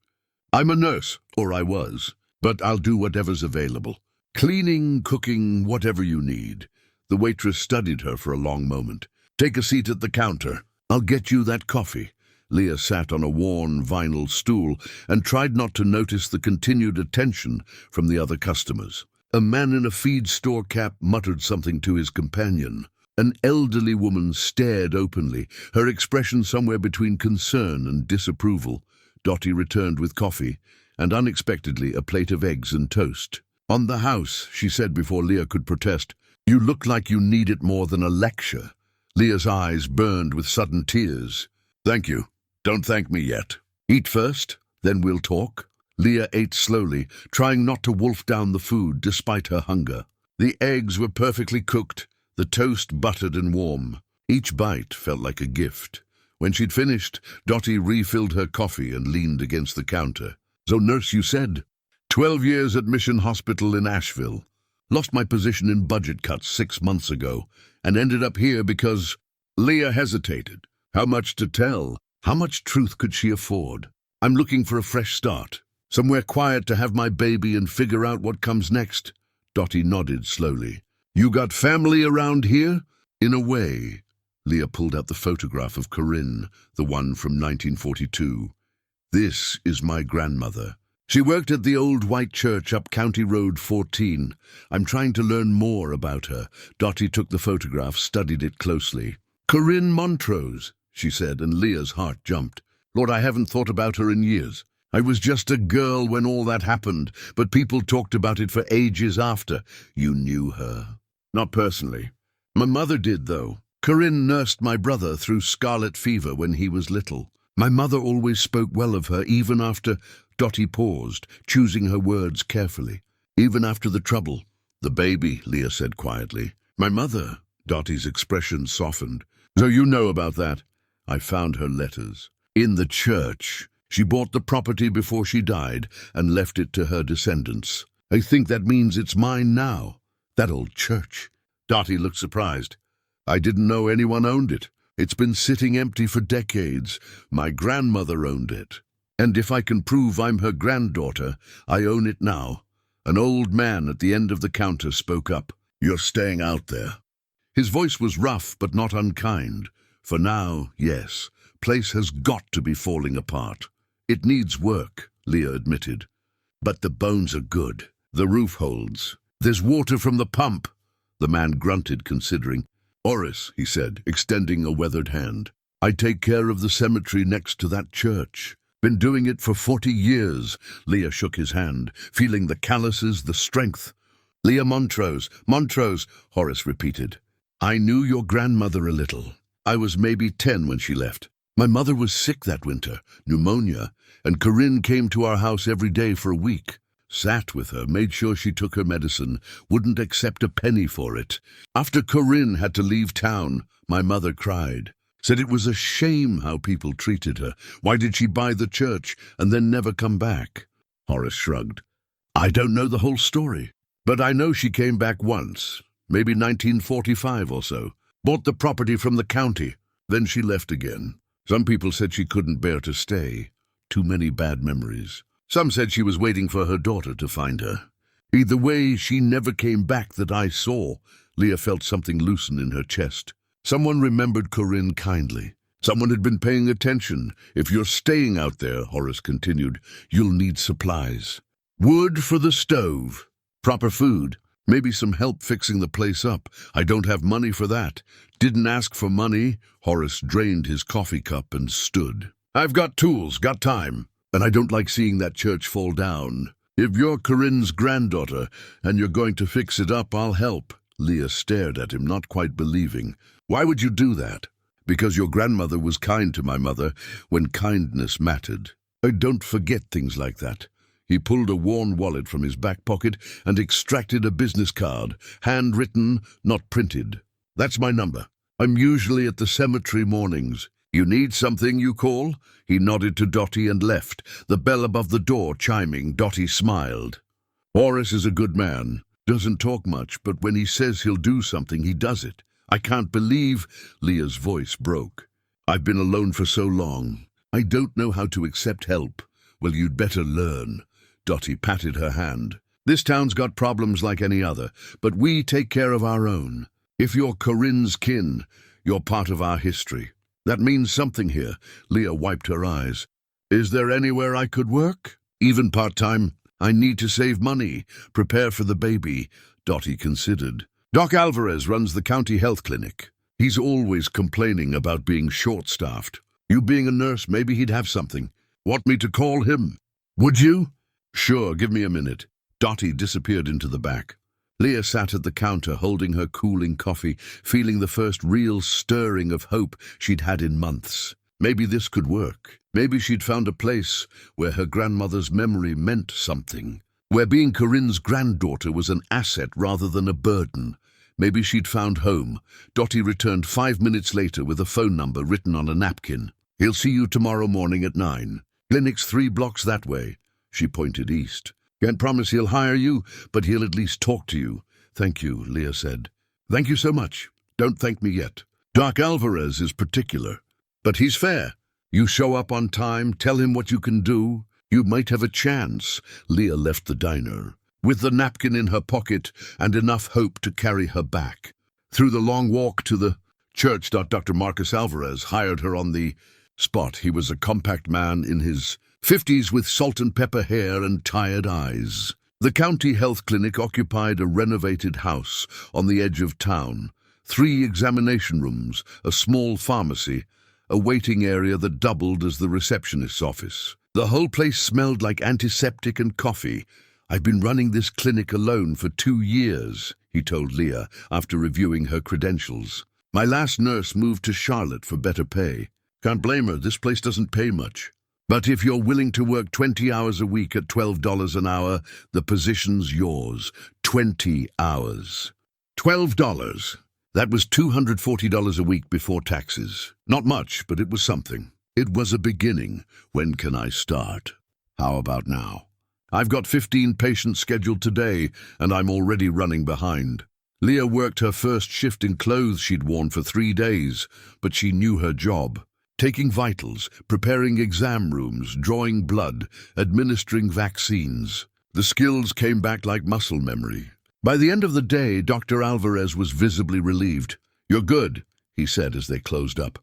"I'm a nurse, or I was, but I'll do whatever's available. Cleaning, cooking, whatever you need." The waitress studied her for a long moment. "Take a seat at the counter. I'll get you that coffee." Leah sat on a worn vinyl stool and tried not to notice the continued attention from the other customers. A man in a feed store cap muttered something to his companion. An elderly woman stared openly, her expression somewhere between concern and disapproval. Dottie returned with coffee, and unexpectedly a plate of eggs and toast. "On the house," she said before Leah could protest. "You look like you need it more than a lecture." Leah's eyes burned with sudden tears. "Thank you. Don't thank me yet. Eat first, then we'll talk." Leah ate slowly, trying not to wolf down the food despite her hunger. The eggs were perfectly cooked, the toast buttered and warm. Each bite felt like a gift. When she'd finished, Dottie refilled her coffee and leaned against the counter. "So nurse, you said? 12 years at Mission Hospital in Asheville. Lost my position in budget cuts 6 months ago, and ended up here because—" Leah hesitated. How much to tell? How much truth could she afford? "I'm looking for a fresh start. Somewhere quiet to have my baby and figure out what comes next." Dottie nodded slowly. "You got family around here?" "In a way." Leah pulled out the photograph of Corinne, the one from 1942. "This is my grandmother. She worked at the old white church up County Road 14. I'm trying to learn more about her." Dottie took the photograph, studied it closely. "Corinne Montrose," she said, and Leah's heart jumped. "Lord, I haven't thought about her in years. I was just a girl when all that happened, but people talked about it for ages after." "You knew her?" "Not personally. My mother did, though. Corinne nursed my brother through scarlet fever when he was little. My mother always spoke well of her, even after—" Dottie paused, choosing her words carefully. "Even after the trouble." "The baby," Leah said quietly. "My mother." Dottie's expression softened. "So you know about that?" "I found her letters. In the church. She bought the property before she died and left it to her descendants. I think that means it's mine now. That old church." Dottie looked surprised. "I didn't know anyone owned it. It's been sitting empty for decades. My grandmother owned it. And if I can prove I'm her granddaughter, I own it now." An old man at the end of the counter spoke up. "You're staying out there." His voice was rough but not unkind. "For now, yes. Place has got to be falling apart." "It needs work," Leah admitted. "But the bones are good. The roof holds. There's water from the pump." The man grunted, considering. "Horace," he said, extending a weathered hand. "I take care of the cemetery next to that church. Been doing it for 40 years. Leah shook his hand, feeling the calluses, the strength. "Leah Montrose, Montrose," Horace repeated. "I knew your grandmother a little. I was maybe 10 when she left. My mother was sick that winter, pneumonia, and Corinne came to our house every day for a week. Sat with her, made sure she took her medicine, wouldn't accept a penny for it. After Corinne had to leave town, my mother cried. Said it was a shame how people treated her. Why did she buy the church and then never come back?" Horace shrugged. "I don't know the whole story, but I know she came back once, maybe 1945 or so. Bought the property from the county, then she left again. Some people said she couldn't bear to stay. Too many bad memories. Some said she was waiting for her daughter to find her. Either way, she never came back that I saw. Leah felt something loosen in her chest. Someone remembered Corinne kindly. Someone had been paying attention. If you're staying out there, Horace continued, you'll need supplies. Wood for the stove. Proper food. Maybe some help fixing the place up. I don't have money for that. Didn't ask for money. Horace drained his coffee cup and stood. I've got tools, got time. And I don't like seeing that church fall down. If you're Corinne's granddaughter and you're going to fix it up, I'll help. Leah stared at him, not quite believing. Why would you do that? Because your grandmother was kind to my mother when kindness mattered. I don't forget things like that. He pulled a worn wallet from his back pocket and extracted a business card, handwritten, not printed. That's my number. I'm usually at the cemetery mornings. You need something, you call? He nodded to Dottie and left, the bell above the door chiming. Dottie smiled. Horace is a good man. Doesn't talk much, but when he says he'll do something, he does it. I can't believe... Leah's voice broke. I've been alone for so long. I don't know how to accept help. Well, you'd better learn. Dottie patted her hand. This town's got problems like any other, but we take care of our own. If you're Corinne's kin, you're part of our history. That means something here. Leah wiped her eyes. Is there anywhere I could work? Even part-time? I need to save money. Prepare for the baby. Dottie considered. Doc Alvarez runs the county health clinic. He's always complaining about being short-staffed. You being a nurse, maybe he'd have something. Want me to call him? Would you? Sure, give me a minute. Dottie disappeared into the back. Leah sat at the counter holding her cooling coffee, feeling the first real stirring of hope she'd had in months. Maybe this could work. Maybe she'd found a place where her grandmother's memory meant something, where being Corinne's granddaughter was an asset rather than a burden. Maybe she'd found home. Dottie returned 5 minutes later with a phone number written on a napkin. He'll see you tomorrow morning at 9. Clinic's 3 blocks that way. She pointed east. Can't promise he'll hire you, but he'll at least talk to you. Thank you, Leah said. Thank you so much. Don't thank me yet. Doc Alvarez is particular, but he's fair. You show up on time, tell him what you can do. You might have a chance. Leah left the diner, with the napkin in her pocket and enough hope to carry her back. Through the long walk to the church, Dr. Marcus Alvarez hired her on the spot. He was a compact man in his 50s with salt and pepper hair and tired eyes. The county health clinic occupied a renovated house on the edge of town. 3 examination rooms, a small pharmacy, a waiting area that doubled as the receptionist's office. The whole place smelled like antiseptic and coffee. I've been running this clinic alone for 2 years, he told Leah after reviewing her credentials. My last nurse moved to Charlotte for better pay. Can't blame her, this place doesn't pay much. But if you're willing to work 20 hours a week at $12 an hour, the position's yours. 20 hours. $12. That was $240 a week before taxes. Not much, but it was something. It was a beginning. When can I start? How about now? I've got 15 patients scheduled today, and I'm already running behind. Leah worked her first shift in clothes she'd worn for 3 days, but she knew her job. Taking vitals, preparing exam rooms, drawing blood, administering vaccines. The skills came back like muscle memory. By the end of the day, Dr. Alvarez was visibly relieved. You're good, he said as they closed up.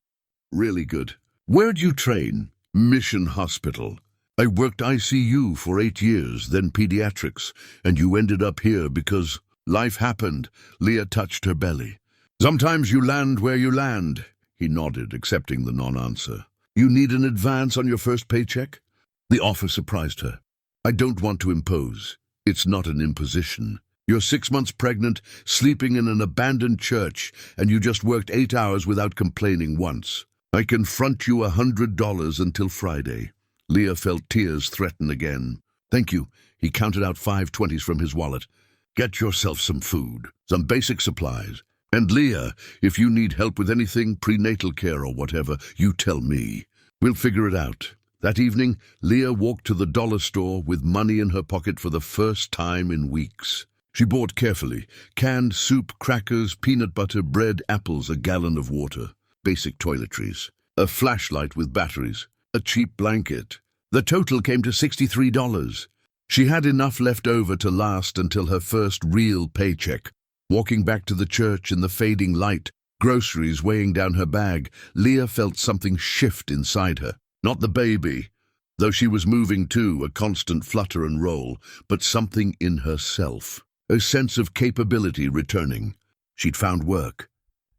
Really good. Where'd you train? Mission Hospital. I worked ICU for 8 years, then pediatrics, and you ended up here because life happened. Leah touched her belly. Sometimes you land where you land. He nodded, accepting the non-answer. You need an advance on your first paycheck? The offer surprised her. I don't want to impose. It's not an imposition. You're 6 months pregnant, sleeping in an abandoned church, and you just worked 8 hours without complaining once. I can front you $100 until Friday. Leah felt tears threaten again. Thank you. He counted out 5 20s from his wallet. Get yourself some food, some basic supplies. And Leah, if you need help with anything, prenatal care or whatever, you tell me. We'll figure it out. That evening, Leah walked to the dollar store with money in her pocket for the first time in weeks. She bought carefully: canned soup, crackers, peanut butter, bread, apples, a gallon of water. Basic toiletries. a flashlight with batteries, a cheap blanket. The total came to $63. She had enough left over to last until her first real paycheck. Walking back to the church in the fading light, groceries weighing down her bag, Leah felt something shift inside her. Not the baby, though she was moving too, a constant flutter and roll, but something in herself. A sense of capability returning. She'd found work.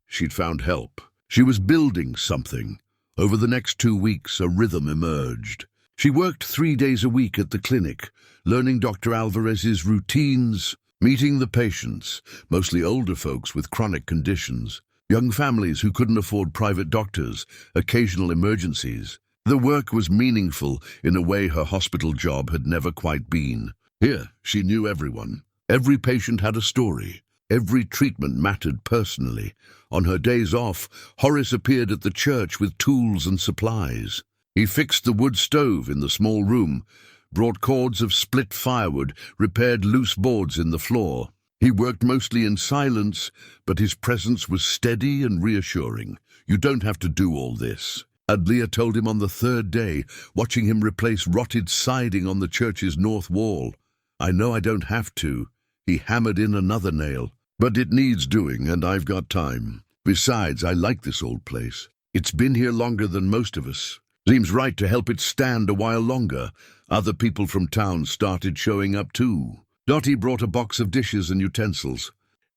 She'd found help. She was building something. Over the next 2 weeks, a rhythm emerged. She worked 3 days a week at the clinic, learning Dr. Alvarez's routines, meeting the patients, mostly older folks with chronic conditions, young families who couldn't afford private doctors, occasional emergencies. The work was meaningful in a way her hospital job had never quite been. Here, she knew everyone. Every patient had a story. Every treatment mattered personally. On her days off, Horace appeared at the church with tools and supplies. He fixed the wood stove in the small room, brought cords of split firewood, repaired loose boards in the floor. He worked mostly in silence, but his presence was steady and reassuring. You don't have to do all this. Leah told him on the 3rd day, watching him replace rotted siding on the church's north wall. I know I don't have to. He hammered in another nail. But it needs doing, and I've got time. Besides, I like this old place. It's been here longer than most of us. Seems right to help it stand a while longer. Other people from town started showing up too. Dottie brought a box of dishes and utensils.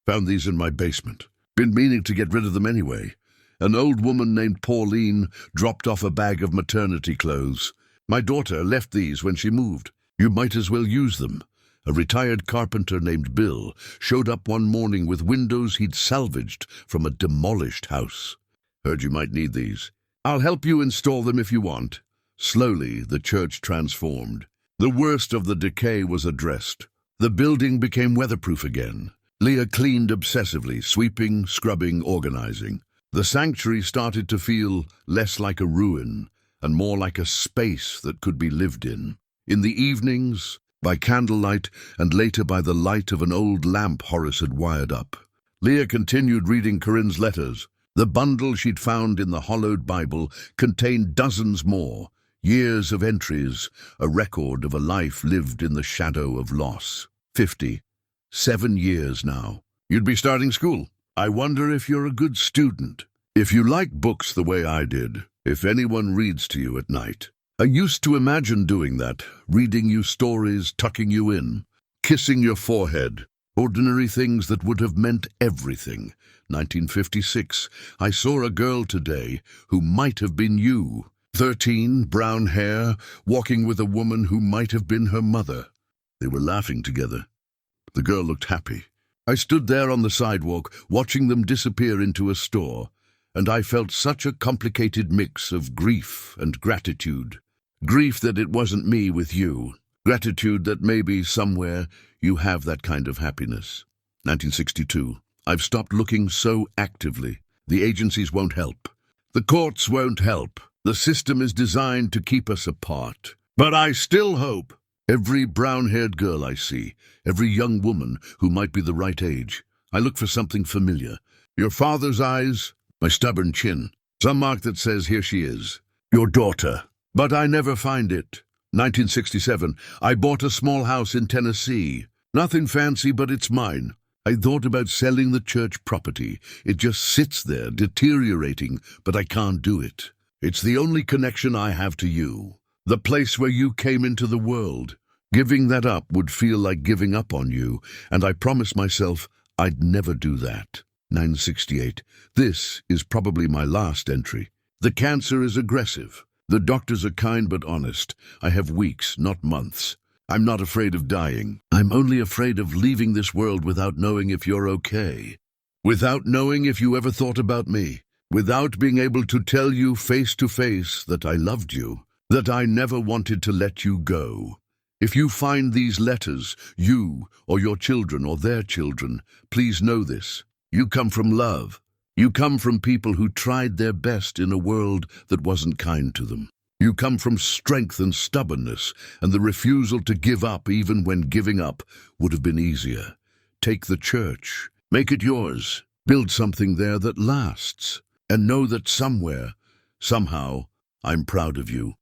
Found these in my basement. Been meaning to get rid of them anyway. An old woman named Pauline dropped off a bag of maternity clothes. My daughter left these when she moved. You might as well use them. A retired carpenter named Bill showed up one morning with windows he'd salvaged from a demolished house. Heard you might need these. I'll help you install them if you want. Slowly, the church transformed. The worst of the decay was addressed. The building became weatherproof again. Leah cleaned obsessively, sweeping, scrubbing, organizing. The sanctuary started to feel less like a ruin and more like a space that could be lived in. In the evenings, by candlelight, and later by the light of an old lamp Horace had wired up, Leah continued reading Corinne's letters. The bundle she'd found in the hollowed Bible contained dozens more, years of entries, a record of a life lived in the shadow of loss. 7 years now. You'd be starting school. I wonder if you're a good student. If you like books the way I did, if anyone reads to you at night. I used to imagine doing that, reading you stories, tucking you in, kissing your forehead, ordinary things that would have meant everything. 1956, I saw a girl today who might have been you. 13, brown hair, walking with a woman who might have been her mother. They were laughing together. The girl looked happy. I stood there on the sidewalk, watching them disappear into a store, and I felt such a complicated mix of grief and gratitude. Grief that it wasn't me with you. Gratitude that maybe somewhere you have that kind of happiness. 1962. I've stopped looking so actively. The agencies won't help. The courts won't help. The system is designed to keep us apart. But I still hope. Every brown-haired girl I see, every young woman who might be the right age, I look for something familiar. Your father's eyes, my stubborn chin, some mark that says, here she is, your daughter. But I never find it. 1967, I bought a small house in Tennessee. Nothing fancy, but it's mine. I thought about selling the church property. It just sits there, deteriorating, but I can't do it. It's the only connection I have to you. The place where you came into the world. Giving that up would feel like giving up on you, and I promised myself I'd never do that. 968. This is probably my last entry. The cancer is aggressive. The doctors are kind but honest. I have weeks, not months. I'm not afraid of dying. I'm only afraid of leaving this world without knowing if you're okay. Without knowing if you ever thought about me. Without being able to tell you face to face that I loved you. That I never wanted to let you go. If you find these letters, you or your children or their children, please know this. You come from love. You come from people who tried their best in a world that wasn't kind to them. You come from strength and stubbornness and the refusal to give up even when giving up would have been easier. Take the church. Make it yours. Build something there that lasts. And know that somewhere, Somehow, I'm proud of you."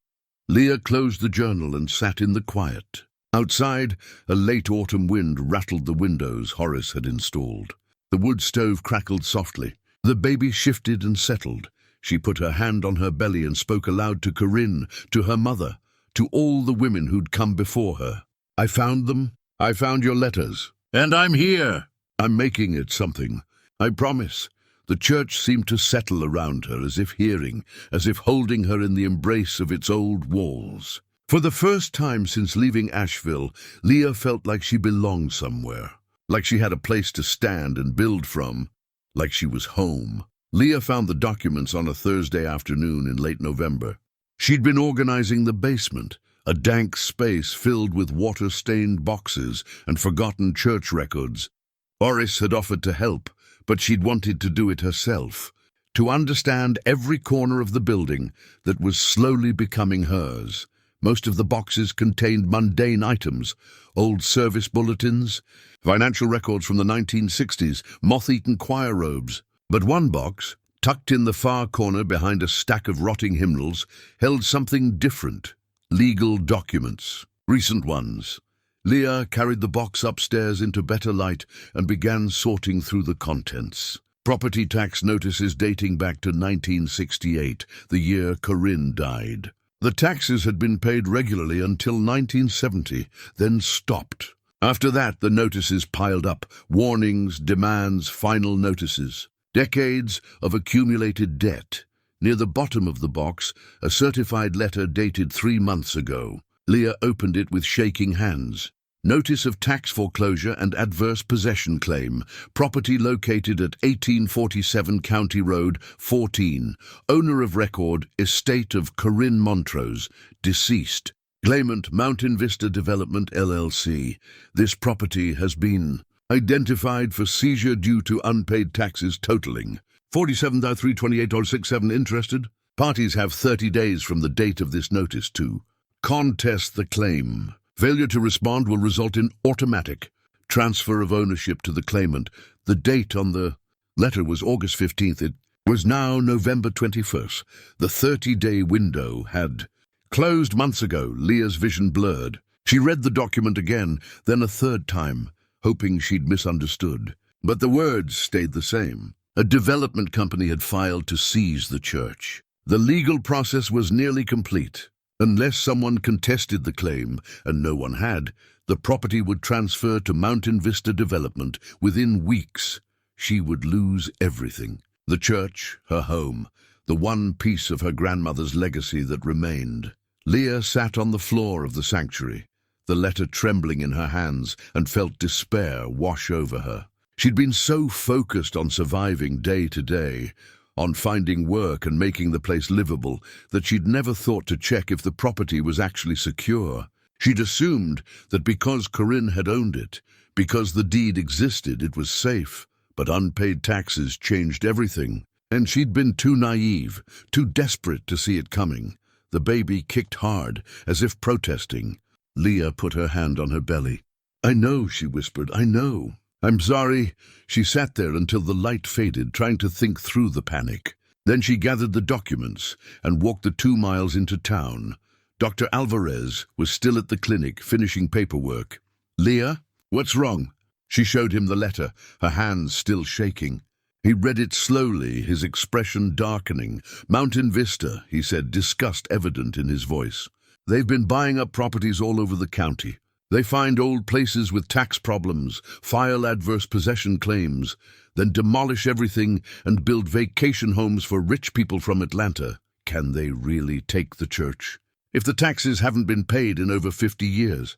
Leah closed the journal and sat in the quiet. Outside, a late autumn wind rattled the windows Horace had installed. The wood stove crackled softly. The baby shifted and settled. She put her hand on her belly and spoke aloud to Corinne, to her mother, to all the women who'd come before her. "I found them. I found your letters. And I'm here. I'm making it something. I promise." The church seemed to settle around her, as if hearing, as if holding her in the embrace of its old walls. For the first time since leaving Asheville, Leah felt like she belonged somewhere, like she had a place to stand and build from, like she was home. Leah found the documents on a Thursday afternoon in late November. She'd been organizing the basement, a dank space filled with water-stained boxes and forgotten church records. Horace had offered to help, but she'd wanted to do it herself, to understand every corner of the building that was slowly becoming hers. Most of the boxes contained mundane items, old service bulletins, financial records from the 1960s, moth-eaten choir robes. But one box, tucked in the far corner behind a stack of rotting hymnals, held something different: legal documents, recent ones. Leah carried the box upstairs into better light and began sorting through the contents. Property tax notices dating back to 1968, the year Corinne died. The taxes had been paid regularly until 1970, then stopped. After that, the notices piled up: warnings, demands, final notices. Decades of accumulated debt. Near the bottom of the box, a certified letter dated 3 months ago. Leah opened it with shaking hands. Notice of tax foreclosure and adverse possession claim. Property located at 1847 County Road, 14. Owner of record, estate of Corinne Montrose, deceased. Claimant, Mountain Vista Development, LLC. This property has been identified for seizure due to unpaid taxes totaling $47,328.67. Interested? Parties have 30 days from the date of this notice to contest the claim. Failure to respond will result in automatic transfer of ownership to the claimant. The date on the letter was August 15th. It was now November 21st. The 30-day window had closed months ago. Leah's vision blurred. She read the document again, then a third time, hoping she'd misunderstood. But the words stayed the same. A development company had filed to seize the church. The legal process was nearly complete. Unless someone contested the claim, and no one had, the property would transfer to Mountain Vista Development within weeks. She would lose everything. The church, her home, the one piece of her grandmother's legacy that remained. Leah sat on the floor of the sanctuary, the letter trembling in her hands, and felt despair wash over her. She'd been so focused on surviving day to day, on finding work and making the place livable, that she'd never thought to check if the property was actually secure. She'd assumed that because Corinne had owned it, because the deed existed, it was safe. But unpaid taxes changed everything. And she'd been too naive, too desperate to see it coming. The baby kicked hard, as if protesting. Leah put her hand on her belly. "I know," she whispered, "I know. I'm sorry." She sat there until the light faded, trying to think through the panic. Then she gathered the documents and walked the 2 miles into town. Dr. Alvarez was still at the clinic, finishing paperwork. "Leah, what's wrong?" She showed him the letter, her hands still shaking. He read it slowly, his expression darkening. "Mountain Vista," he said, disgust evident in his voice. "They've been buying up properties all over the county. They find old places with tax problems, file adverse possession claims, then demolish everything and build vacation homes for rich people from Atlanta. Can they really take the church? If the taxes haven't been paid in over 50 years?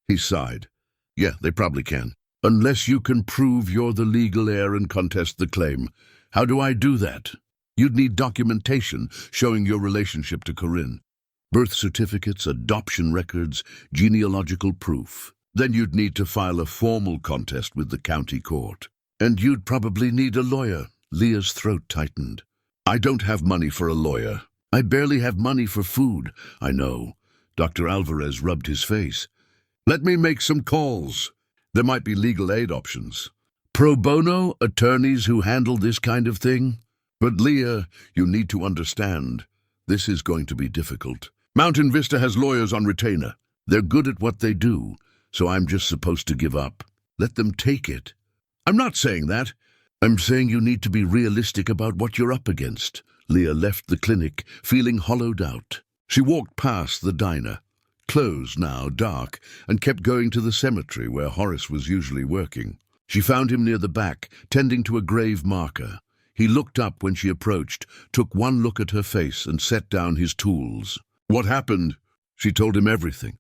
He sighed. "Yeah, they probably can. Unless you can prove you're the legal heir and contest the claim. How do I do that?" "You'd need documentation showing your relationship to Corinne. Birth certificates, adoption records, genealogical proof. Then you'd need to file a formal contest with the county court. And you'd probably need a lawyer." Leah's throat tightened. "I don't have money for a lawyer. I barely have money for food." "I know." Dr. Alvarez rubbed his face. "Let me make some calls. There might be legal aid options. Pro bono attorneys who handle this kind of thing. But Leah, you need to understand. This is going to be difficult. Mountain Vista has lawyers on retainer. They're good at what they do, so I'm just supposed to give up. Let them take it. I'm not saying that. I'm saying you need to be realistic about what you're up against. Leah left the clinic, feeling hollowed out. She walked past the diner, closed now, dark, and kept going to the cemetery where Horace was usually working. She found him near the back, tending to a grave marker. He looked up when she approached, took one look at her face, and set down his tools. What happened? She told him everything.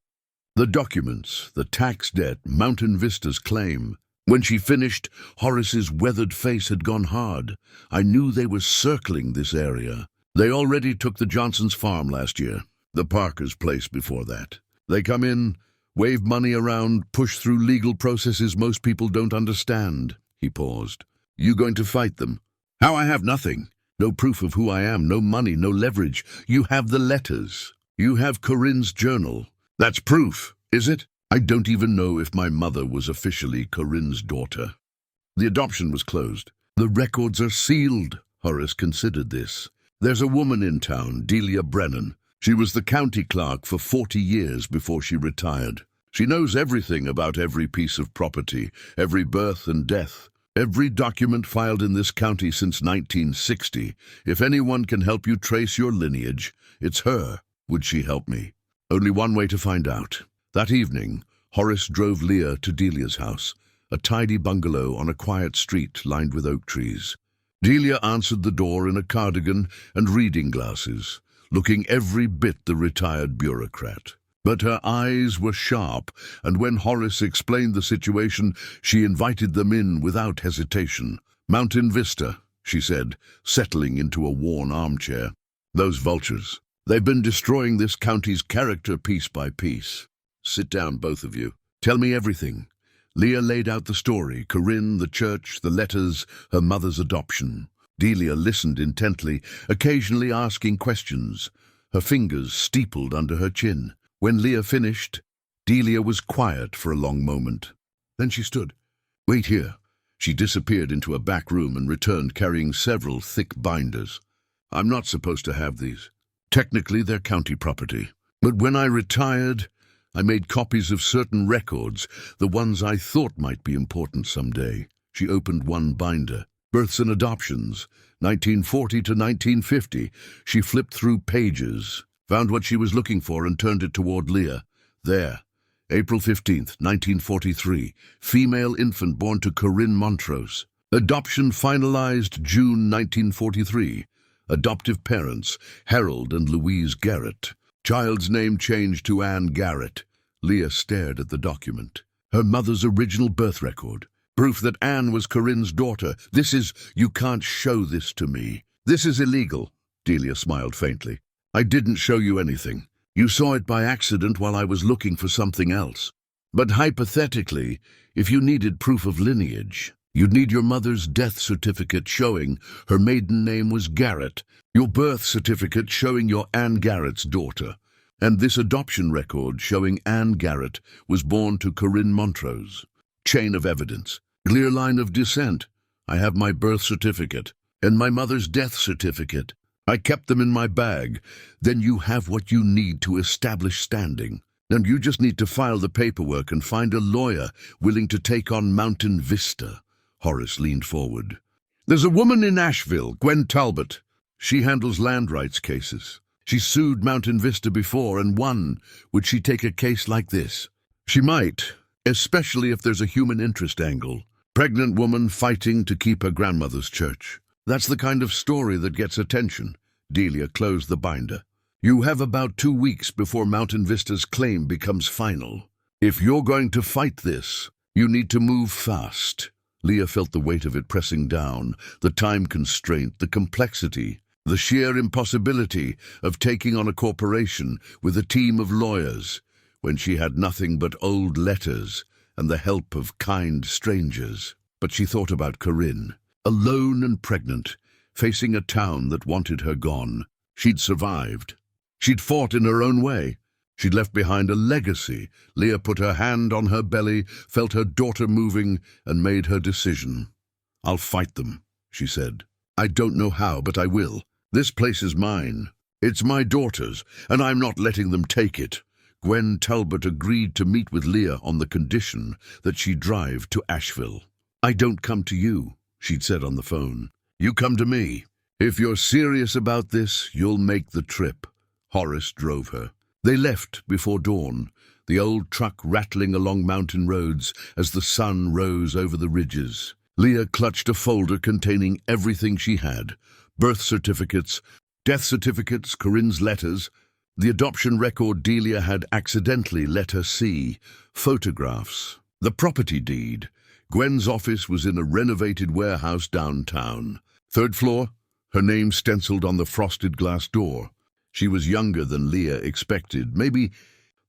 The documents, the tax debt, Mountain Vista's claim. When she finished, Horace's weathered face had gone hard. I knew they were circling this area. They already took the Johnsons' farm last year, the Parkers' place before that. They come in, wave money around, push through legal processes most people don't understand. He paused. You going to fight them? How? I have nothing. No proof of who I am, no money, no leverage. You have the letters. You have Corinne's journal. That's proof, is it? I don't even know if my mother was officially Corinne's daughter. The adoption was closed. The records are sealed. Horace considered this. There's a woman in town, Leah Brennan. She was the county clerk for 40 years before she retired. She knows everything about every piece of property, every birth and death, every document filed in this county since 1960. If anyone can help you trace your lineage, it's her. Would she help me? Only one way to find out. That evening, Horace drove Leah to Delia's house, a tidy bungalow on a quiet street lined with oak trees. Delia answered the door in a cardigan and reading glasses, looking every bit the retired bureaucrat. But her eyes were sharp, and when Horace explained the situation, she invited them in without hesitation. Mountain Vista, she said, settling into a worn armchair. Those vultures. They've been destroying this county's character piece by piece. Sit down, both of you. Tell me everything. Leah laid out the story, Corinne, the church, the letters, her mother's adoption. Delia listened intently, occasionally asking questions, her fingers steepled under her chin. When Leah finished, Delia was quiet for a long moment. Then she stood. Wait here. She disappeared into a back room and returned carrying several thick binders. I'm not supposed to have these. Technically, they're county property. But when I retired, I made copies of certain records, the ones I thought might be important someday. She opened one binder. Births and adoptions, 1940 to 1950. She flipped through pages, found what she was looking for and turned it toward Leah. There, April 15th, 1943. Female infant born to Corinne Montrose. Adoption finalized June 1943. Adoptive parents, Harold and Louise Garrett. Child's name changed to Anne Garrett. Leah stared at the document. Her mother's original birth record. Proof that Anne was Corinne's daughter. You can't show this to me. This is illegal. Delia smiled faintly. I didn't show you anything. You saw it by accident while I was looking for something else. But hypothetically, if you needed proof of lineage, you'd need your mother's death certificate showing her maiden name was Garrett, your birth certificate showing you're Anne Garrett's daughter, and this adoption record showing Anne Garrett was born to Corinne Montrose. Chain of evidence. Clear line of descent. I have my birth certificate and my mother's death certificate. I kept them in my bag. Then you have what you need to establish standing. And you just need to file the paperwork and find a lawyer willing to take on Mountain Vista. Horace leaned forward. There's a woman in Asheville, Gwen Talbot. She handles land rights cases. She sued Mountain Vista before and won. Would she take a case like this? She might, especially if there's a human interest angle. Pregnant woman fighting to keep her grandmother's church. That's the kind of story that gets attention. Delia closed the binder. You have about 2 weeks before Mountain Vista's claim becomes final. If you're going to fight this, you need to move fast. Leah felt the weight of it pressing down, the time constraint, the complexity, the sheer impossibility of taking on a corporation with a team of lawyers when she had nothing but old letters and the help of kind strangers. But she thought about Corinne, alone and pregnant, facing a town that wanted her gone. She'd survived. She'd fought in her own way. She'd left behind a legacy. Leah put her hand on her belly, felt her daughter moving, and made her decision. I'll fight them, she said. I don't know how, but I will. This place is mine. It's my daughter's, and I'm not letting them take it. Gwen Talbot agreed to meet with Leah on the condition that she drive to Asheville. I don't come to you, she'd said on the phone. You come to me. If you're serious about this, you'll make the trip. Horace drove her. They left before dawn, the old truck rattling along mountain roads as the sun rose over the ridges. Leah clutched a folder containing everything she had: birth certificates, death certificates, Corinne's letters, the adoption record Delia had accidentally let her see, photographs, the property deed. Gwen's office was in a renovated warehouse downtown. 3rd floor, her name stenciled on the frosted glass door. She was younger than Leah expected, maybe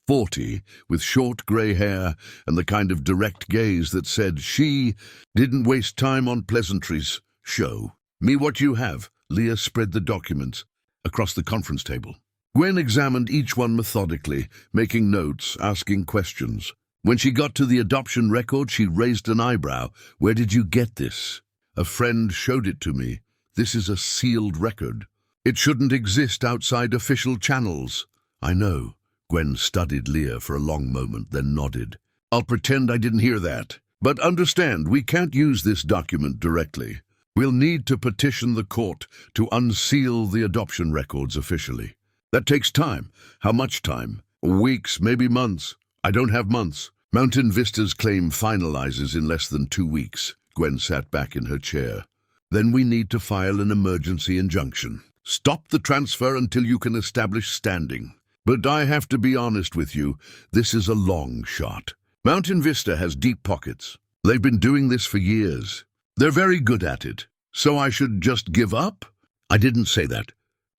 40, with short grey hair and the kind of direct gaze that said she didn't waste time on pleasantries. Show me what you have. Leah spread the documents across the conference table. Gwen examined each one methodically, making notes, asking questions. When she got to the adoption record, she raised an eyebrow. Where did you get this? A friend showed it to me. This is a sealed record. It shouldn't exist outside official channels. I know. Gwen studied Leah for a long moment, then nodded. I'll pretend I didn't hear that. But understand, we can't use this document directly. We'll need to petition the court to unseal the adoption records officially. That takes time. How much time? Weeks, maybe months. I don't have months. Mountain Vista's claim finalizes in less than 2 weeks. Gwen sat back in her chair. Then we need to file an emergency injunction. Stop the transfer until you can establish standing. But I have to be honest with you, this is a long shot. Mountain Vista has deep pockets. They've been doing this for years. They're very good at it. So I should just give up? I didn't say that.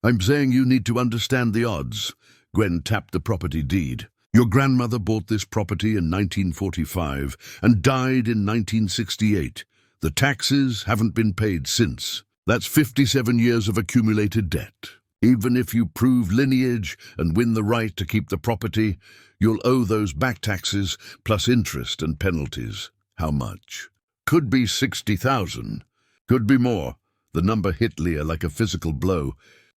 I'm saying you need to understand the odds. Gwen tapped the property deed. Your grandmother bought this property in 1945 and died in 1968. The taxes haven't been paid since. That's 57 years of accumulated debt. Even if you prove lineage and win the right to keep the property, you'll owe those back taxes plus interest and penalties. How much? Could be 60,000. Could be more. The number hit Leah like a physical blow.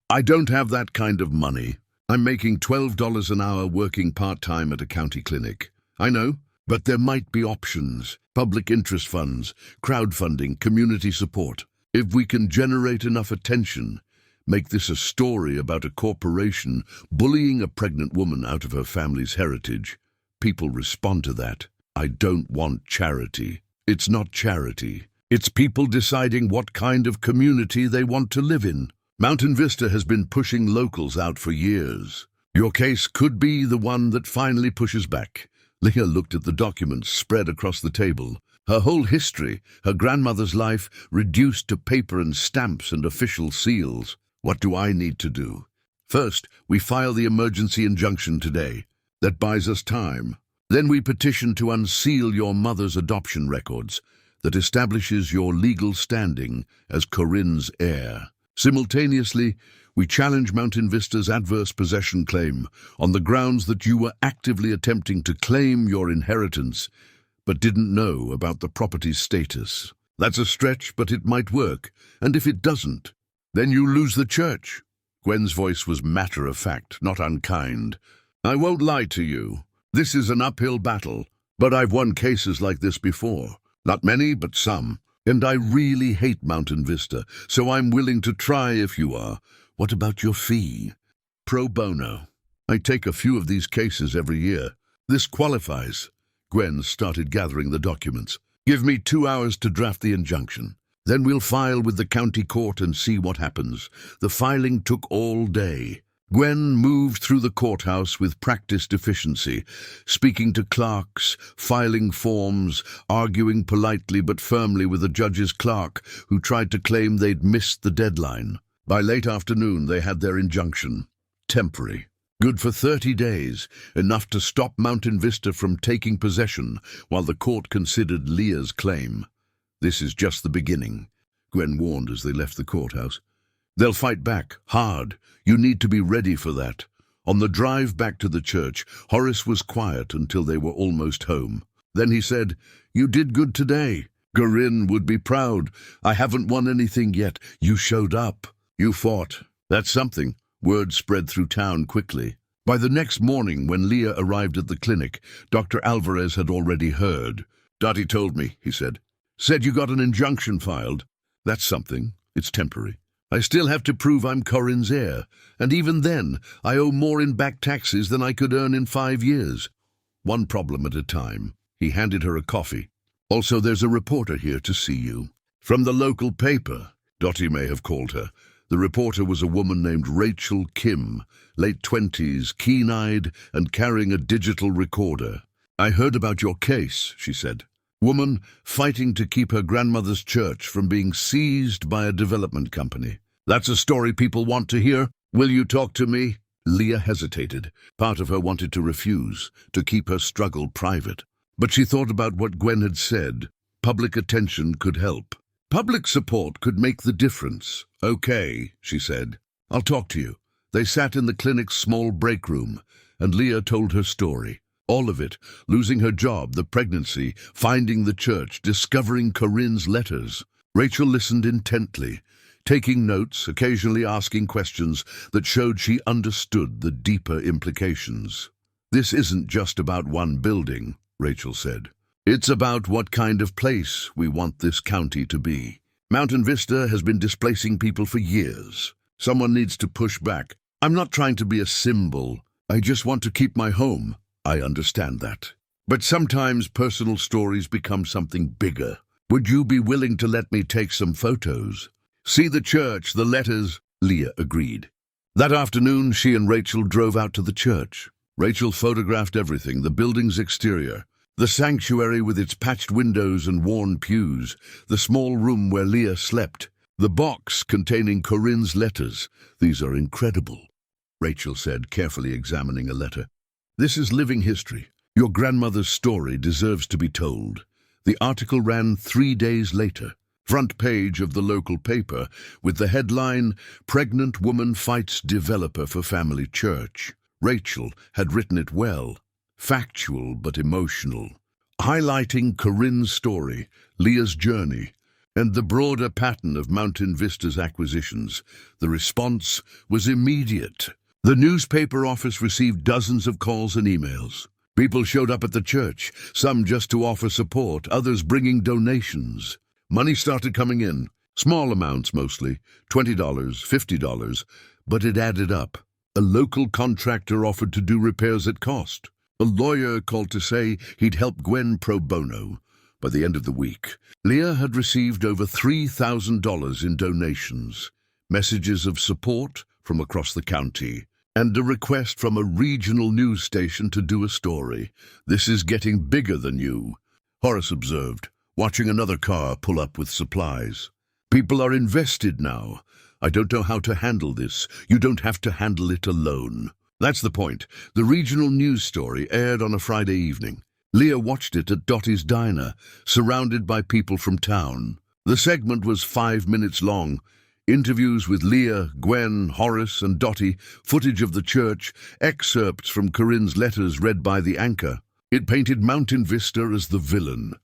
I don't have that kind of money. I'm making $12 an hour working part-time at a county clinic. I know, but there might be options. Public interest funds, crowdfunding, community support. If we can generate enough attention, make this a story about a corporation bullying a pregnant woman out of her family's heritage, people respond to that. I don't want charity. It's not charity. It's people deciding what kind of community they want to live in. Mountain Vista has been pushing locals out for years. Your case could be the one that finally pushes back. Leah looked at the documents spread across the table. Her whole history, her grandmother's life, reduced to paper and stamps and official seals. What do I need to do? First, we file the emergency injunction today. That buys us time. Then we petition to unseal your mother's adoption records that establishes your legal standing as Corinne's heir. Simultaneously, we challenge Mountain Vista's adverse possession claim on the grounds that you were actively attempting to claim your inheritance but didn't know about the property's status. That's a stretch, but it might work. And if it doesn't, then you lose the church. Gwen's voice was matter-of-fact, not unkind. I won't lie to you. This is an uphill battle, but I've won cases like this before. Not many, but some. And I really hate Mountain Vista, so I'm willing to try if you are. What about your fee? Pro bono. I take a few of these cases every year. This qualifies. Gwen started gathering the documents. Give me 2 hours to draft the injunction. Then we'll file with the county court and see what happens. The filing took all day. Gwen moved through the courthouse with practiced efficiency, speaking to clerks, filing forms, arguing politely but firmly with the judge's clerk, who tried to claim they'd missed the deadline. By late afternoon, they had their injunction. Temporary. Good for 30 days, enough to stop Mountain Vista from taking possession while the court considered Leah's claim. This is just the beginning, Gwen warned as they left the courthouse. They'll fight back, hard. You need to be ready for that. On the drive back to the church, Horace was quiet until they were almost home. Then he said, You did good today. Corinne would be proud. I haven't won anything yet. You showed up. You fought. That's something. Word spread through town quickly. By the next morning, when Leah arrived at the clinic, Dr. Alvarez had already heard. "Dottie told me," he said. "Said you got an injunction filed. That's something. It's temporary. I still have to prove I'm Corinne's heir, and even then, I owe more in back taxes than I could earn in 5 years. One problem at a time." He handed her a coffee. "Also, there's a reporter here to see you. From the local paper," Dottie may have called her. The reporter was a woman named Rachel Kim, late 20s, keen-eyed and carrying a digital recorder. "I heard about your case," she said. "Woman fighting to keep her grandmother's church from being seized by a development company. That's a story people want to hear. Will you talk to me?" Leah hesitated. Part of her wanted to refuse, to keep her struggle private. But she thought about what Gwen had said. Public attention could help. Public support could make the difference. "Okay," she said. "I'll talk to you." They sat in the clinic's small break room, and Leah told her story. All of it, losing her job, the pregnancy, finding the church, discovering Corinne's letters. Rachel listened intently, taking notes, occasionally asking questions that showed she understood the deeper implications. "This isn't just about one building," Rachel said. "It's about what kind of place we want this county to be. Mountain Vista has been displacing people for years. Someone needs to push back. I'm not trying to be a symbol. I just want to keep my home. I understand that. But sometimes personal stories become something bigger. Would you be willing to let me take some photos? See the church, the letters?" Leah agreed. That afternoon, she and Rachel drove out to the church. Rachel photographed everything: the building's exterior, the sanctuary with its patched windows and worn pews, the small room where Leah slept, the box containing Corinne's letters. "These are incredible," Rachel said, carefully examining a letter. "This is living history. Your grandmother's story deserves to be told." The article ran 3 days later. Front page of the local paper, with the headline, "Pregnant Woman Fights Developer for Family Church." Rachel had written it well, factual but emotional, highlighting Corinne's story, Leah's journey, and the broader pattern of Mountain Vista's acquisitions. The response was immediate. The newspaper office received dozens of calls and emails. People showed up at the church, some just to offer support, others bringing donations. Money started coming in, small amounts mostly, $20, $50, but it added up. A local contractor offered to do repairs at cost. A lawyer called to say he'd help Gwen pro bono. By the end of the week, Leah had received over $3,000 in donations, messages of support from across the county, and a request from a regional news station to do a story. "This is getting bigger than you," Horace observed, watching another car pull up with supplies. "People are invested now. I don't know how to handle this. You don't have to handle it alone." That's the point. The regional news story aired on a Friday evening. Leah watched it at Dottie's diner, surrounded by people from town. The segment was 5 minutes long. Interviews with Leah, Gwen, Horace, and Dottie, footage of the church, excerpts from Corinne's letters read by the anchor. It painted Mountain Vista as the villain,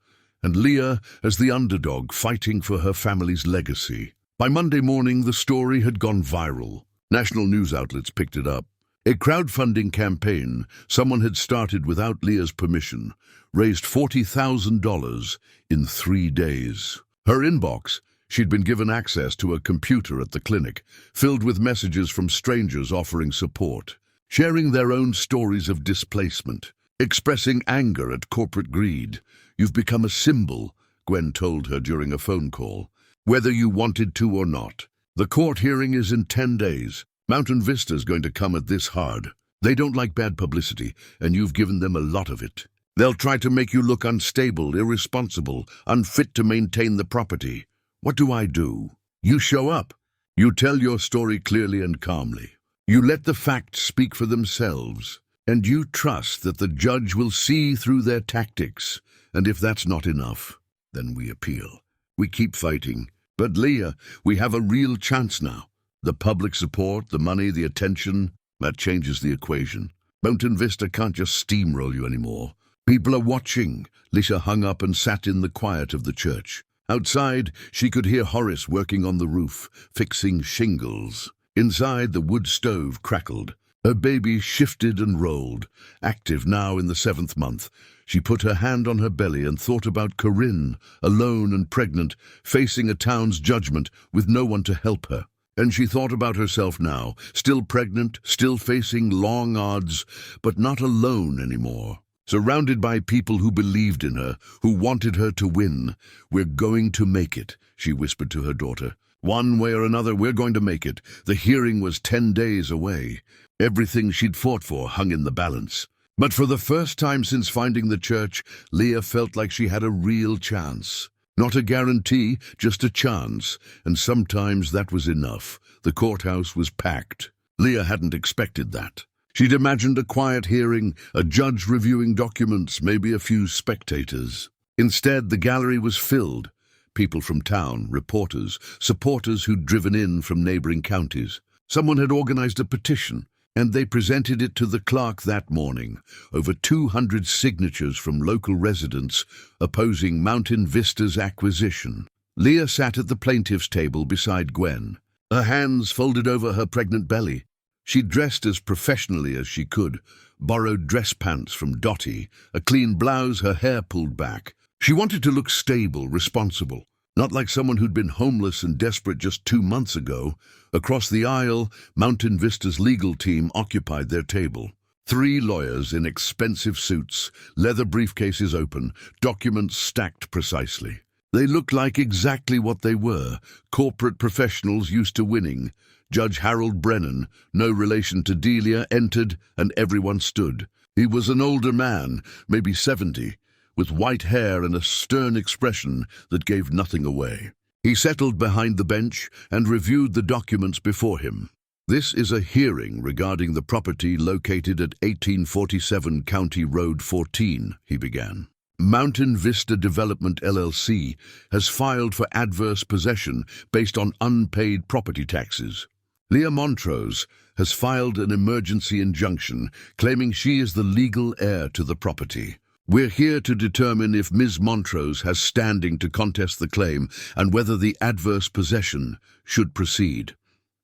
and Leah as the underdog fighting for her family's legacy. By Monday morning, the story had gone viral. National news outlets picked it up. A crowdfunding campaign someone had started without Leah's permission raised $40,000 in 3 days. Her inbox, she'd been given access to a computer at the clinic, filled with messages from strangers offering support, sharing their own stories of displacement, expressing anger at corporate greed. "You've become a symbol," Gwen told her during a phone call, "whether you wanted to or not. The court hearing is in 10 days. Mountain Vista's going to come at this hard. They don't like bad publicity, and you've given them a lot of it. They'll try to make you look unstable, irresponsible, unfit to maintain the property. What do I do? You show up. You tell your story clearly and calmly. You let the facts speak for themselves, and you trust that the judge will see through their tactics. And if that's not enough, then we appeal. We keep fighting. But Leah, we have a real chance now. The public support, the money, the attention, that changes the equation. Mountain Vista can't just steamroll you anymore. People are watching." Leah hung up and sat in the quiet of the church. Outside, she could hear Horace working on the roof, fixing shingles. Inside, the wood stove crackled. Her baby shifted and rolled. Active now in the 7th month, she put her hand on her belly and thought about Corinne, alone and pregnant, facing a town's judgment with no one to help her. And she thought about herself now, still pregnant, still facing long odds, but not alone anymore. Surrounded by people who believed in her, who wanted her to win. "We're going to make it," she whispered to her daughter. "One way or another, we're going to make it." The hearing was 10 days away. Everything she'd fought for hung in the balance. But for the first time since finding the church, Leah felt like she had a real chance. Not a guarantee, just a chance. And sometimes that was enough. The courthouse was packed. Leah hadn't expected that. She'd imagined a quiet hearing, a judge reviewing documents, maybe a few spectators. Instead, the gallery was filled. People from town, reporters, supporters who'd driven in from neighboring counties. Someone had organized a petition, and they presented it to the clerk that morning. Over 200 signatures from local residents opposing Mountain Vista's acquisition. Leah sat at the plaintiff's table beside Gwen, her hands folded over her pregnant belly. She dressed as professionally as she could, borrowed dress pants from Dottie, a clean blouse, her hair pulled back. She wanted to look stable, responsible, not like someone who'd been homeless and desperate just 2 months ago. Across the aisle, Mountain Vista's legal team occupied their table. 3 lawyers in expensive suits, leather briefcases open, documents stacked precisely. They looked like exactly what they were, corporate professionals used to winning. Judge Harold Brennan, no relation to Delia, entered, and everyone stood. He was an older man, maybe 70, with white hair and a stern expression that gave nothing away. He settled behind the bench and reviewed the documents before him. "This is a hearing regarding the property located at 1847 County Road 14, he began. "Mountain Vista Development LLC has filed for adverse possession based on unpaid property taxes. Leah Montrose has filed an emergency injunction claiming she is the legal heir to the property. We're here to determine if Ms. Montrose has standing to contest the claim and whether the adverse possession should proceed."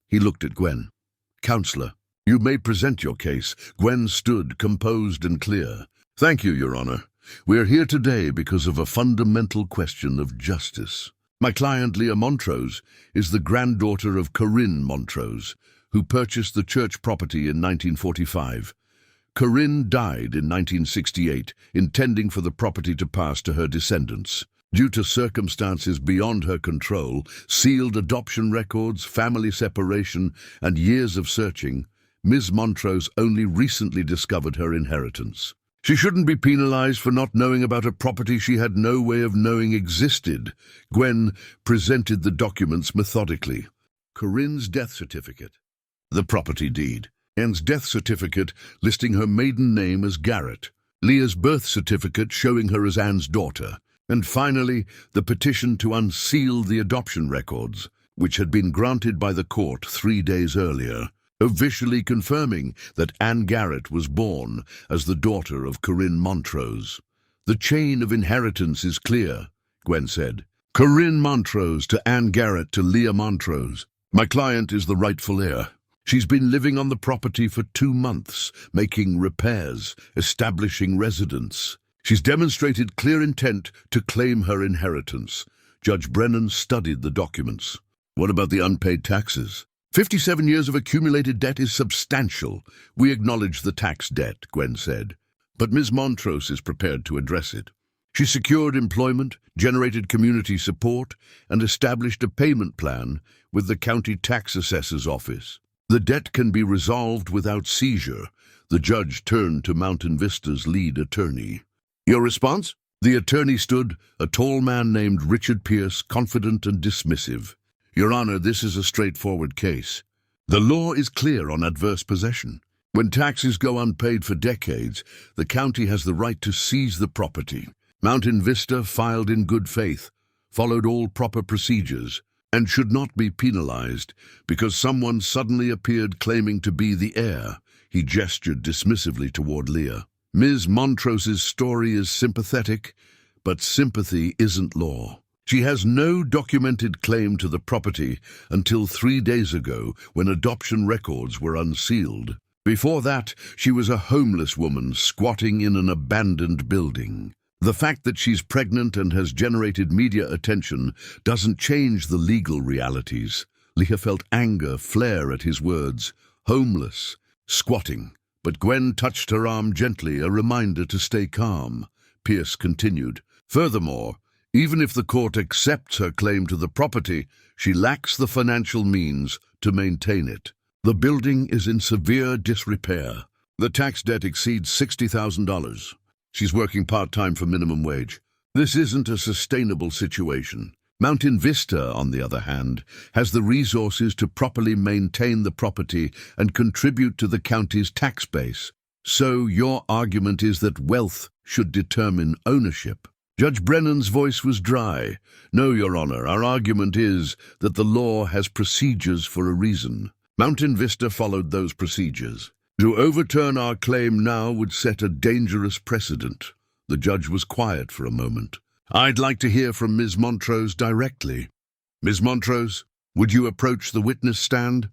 He looked at Gwen. "Counselor, you may present your case." Gwen stood, composed and clear. "Thank you, Your Honor. We're here today because of a fundamental question of justice. My client, Leah Montrose, is the granddaughter of Corinne Montrose, who purchased the church property in 1945. Corinne died in 1968, intending for the property to pass to her descendants. Due to circumstances beyond her control, sealed adoption records, family separation, and years of searching, Ms. Montrose only recently discovered her inheritance. She shouldn't be penalized for not knowing about a property she had no way of knowing existed." Gwen presented the documents methodically. Corinne's death certificate, the property deed, Anne's death certificate listing her maiden name as Garrett, Leah's birth certificate showing her as Anne's daughter, and finally the petition to unseal the adoption records, which had been granted by the court 3 days earlier, officially confirming that Anne Garrett was born as the daughter of Corinne Montrose. "The chain of inheritance is clear," Gwen said. "Corinne Montrose to Anne Garrett to Leah Montrose. My client is the rightful heir. She's been living on the property for 2 months, making repairs, establishing residence. She's demonstrated clear intent to claim her inheritance." Judge Brennan studied the documents. "What about the unpaid taxes?" 57 years of accumulated debt is substantial. We acknowledge the tax debt," Gwen said. "But Ms. Montrose is prepared to address it. She secured employment, generated community support, and established a payment plan with the county tax assessor's office. The debt can be resolved without seizure." The judge turned to Mountain Vista's lead attorney. "Your response?" The attorney stood, a tall man named Richard Pierce, confident and dismissive. "Your Honor, this is a straightforward case. The law is clear on adverse possession. When taxes go unpaid for decades, the county has the right to seize the property. Mountain Vista filed in good faith, followed all proper procedures, and should not be penalized because someone suddenly appeared claiming to be the heir." He gestured dismissively toward Leah. "Ms. Montrose's story is sympathetic, but sympathy isn't law. She has no documented claim to the property until 3 days ago when adoption records were unsealed. Before that, she was a homeless woman squatting in an abandoned building. The fact that she's pregnant and has generated media attention doesn't change the legal realities. Leah felt anger flare at his words. Homeless, squatting. But Gwen touched her arm gently, a reminder to stay calm. Pierce continued. Furthermore, even if the court accepts her claim to the property, she lacks the financial means to maintain it. The building is in severe disrepair. The tax debt exceeds $60,000. She's working part-time for minimum wage. This isn't a sustainable situation. Mountain Vista, on the other hand, has the resources to properly maintain the property and contribute to the county's tax base. So your argument is that wealth should determine ownership. Judge Brennan's voice was dry. No, Your Honor, our argument is that the law has procedures for a reason. Mountain Vista followed those procedures. To overturn our claim now would set a dangerous precedent. The judge was quiet for a moment. I'd like to hear from Ms. Montrose directly. Ms. Montrose, would you approach the witness stand?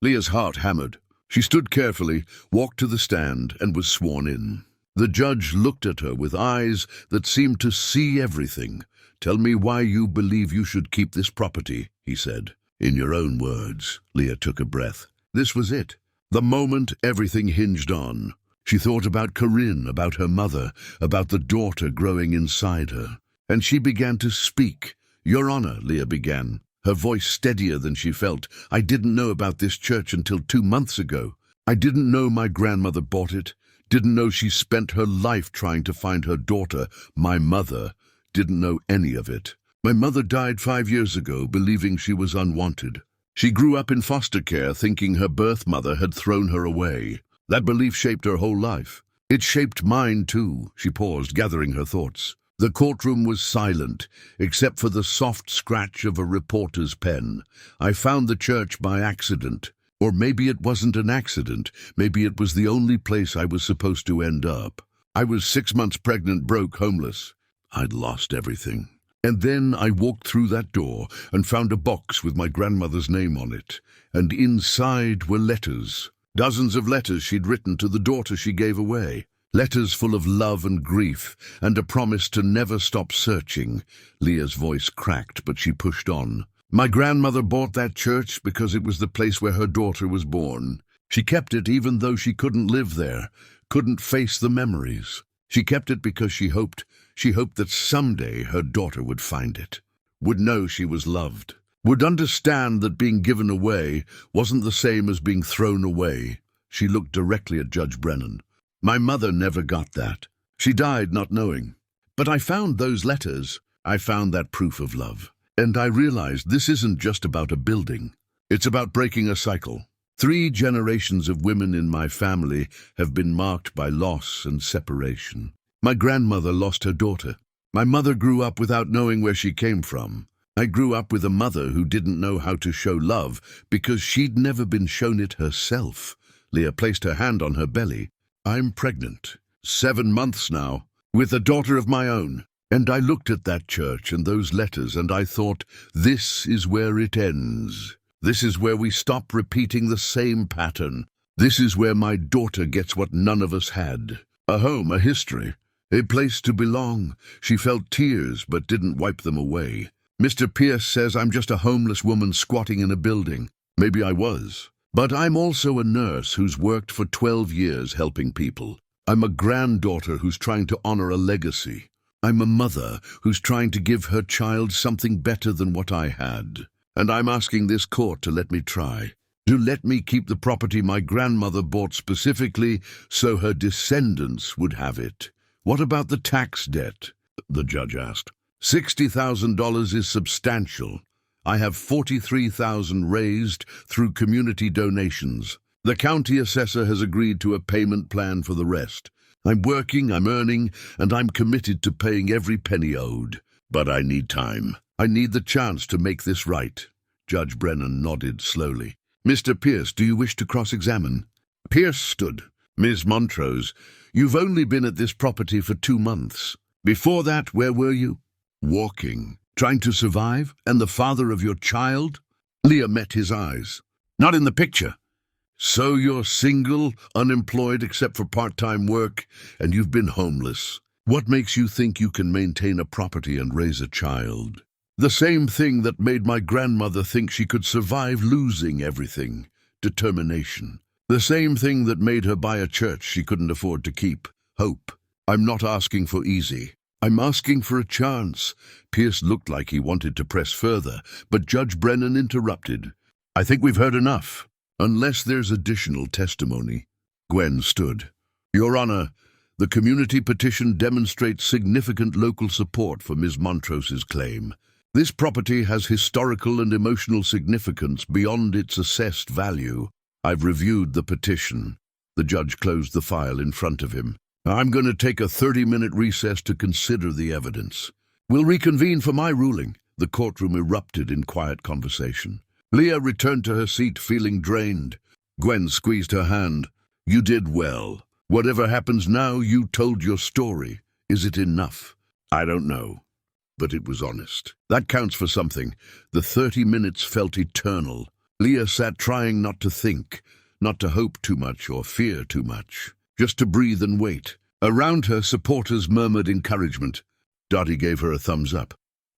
Leah's heart hammered. She stood carefully, walked to the stand, and was sworn in. The judge looked at her with eyes that seemed to see everything. Tell me why you believe you should keep this property, he said. In your own words. Leah took a breath. This was it. The moment everything hinged on. She thought about Corinne, about her mother, about the daughter growing inside her. And she began to speak. Your Honor, Leah began, her voice steadier than she felt. I didn't know about this church until 2 months ago. I didn't know my grandmother bought it. Didn't know she spent her life trying to find her daughter. My mother didn't know any of it. My mother died 5 years ago, believing she was unwanted. She grew up in foster care, thinking her birth mother had thrown her away. That belief shaped her whole life. It shaped mine, too. She paused, gathering her thoughts. The courtroom was silent, except for the soft scratch of a reporter's pen. I found the church by accident. Or maybe it wasn't an accident. Maybe it was the only place I was supposed to end up. I was 6 months pregnant, broke, homeless. I'd lost everything. And then I walked through that door and found a box with my grandmother's name on it. And inside were letters. Dozens of letters she'd written to the daughter she gave away. Letters full of love and grief, and a promise to never stop searching. Leah's voice cracked, but she pushed on. My grandmother bought that church because it was the place where her daughter was born. She kept it even though she couldn't live there, couldn't face the memories. She kept it because she hoped that someday her daughter would find it, would know she was loved, would understand that being given away wasn't the same as being thrown away. She looked directly at Judge Brennan. My mother never got that. She died not knowing. But I found those letters. I found that proof of love. And I realized this isn't just about a building. It's about breaking a cycle. 3 generations of women in my family have been marked by loss and separation. My grandmother lost her daughter. My mother grew up without knowing where she came from. I grew up with a mother who didn't know how to show love because she'd never been shown it herself. Leah placed her hand on her belly. I'm pregnant, 7 months now, with a daughter of my own. And I looked at that church and those letters and I thought, this is where it ends. This is where we stop repeating the same pattern. This is where my daughter gets what none of us had. A home, a history, a place to belong. She felt tears but didn't wipe them away. Mr. Pierce says I'm just a homeless woman squatting in a building. Maybe I was. But I'm also a nurse who's worked for 12 years helping people. I'm a granddaughter who's trying to honor a legacy. I'm a mother who's trying to give her child something better than what I had. And I'm asking this court to let me try. To let me keep the property my grandmother bought specifically so her descendants would have it. What about the tax debt? The judge asked. $60,000 is substantial. I have $43,000 raised through community donations. The county assessor has agreed to a payment plan for the rest. I'm working, I'm earning, and I'm committed to paying every penny owed. But I need time. I need the chance to make this right. Judge Brennan nodded slowly. Mr. Pierce, do you wish to cross-examine? Pierce stood. Ms. Montrose, you've only been at this property for 2 months. Before that, where were you? Walking. Trying to survive, and the father of your child? Leah met his eyes. Not in the picture. So you're single, unemployed except for part-time work, and you've been homeless. What makes you think you can maintain a property and raise a child? The same thing that made my grandmother think she could survive losing everything. Determination. The same thing that made her buy a church she couldn't afford to keep. Hope. I'm not asking for easy. I'm asking for a chance. Pierce looked like he wanted to press further, but Judge Brennan interrupted. I think we've heard enough. Unless there's additional testimony. Gwen stood. Your Honor, the community petition demonstrates significant local support for Ms. Montrose's claim. This property has historical and emotional significance beyond its assessed value. I've reviewed the petition. The judge closed the file in front of him. I'm going to take a 30-minute recess to consider the evidence. We'll reconvene for my ruling. The courtroom erupted in quiet conversation. Leah returned to her seat feeling drained. Gwen squeezed her hand. You did well. Whatever happens now, you told your story. Is it enough? I don't know. But it was honest. That counts for something. The 30 minutes felt eternal. Leah sat trying not to think, not to hope too much or fear too much, just to breathe and wait. Around her, supporters murmured encouragement. Dottie gave her a thumbs up.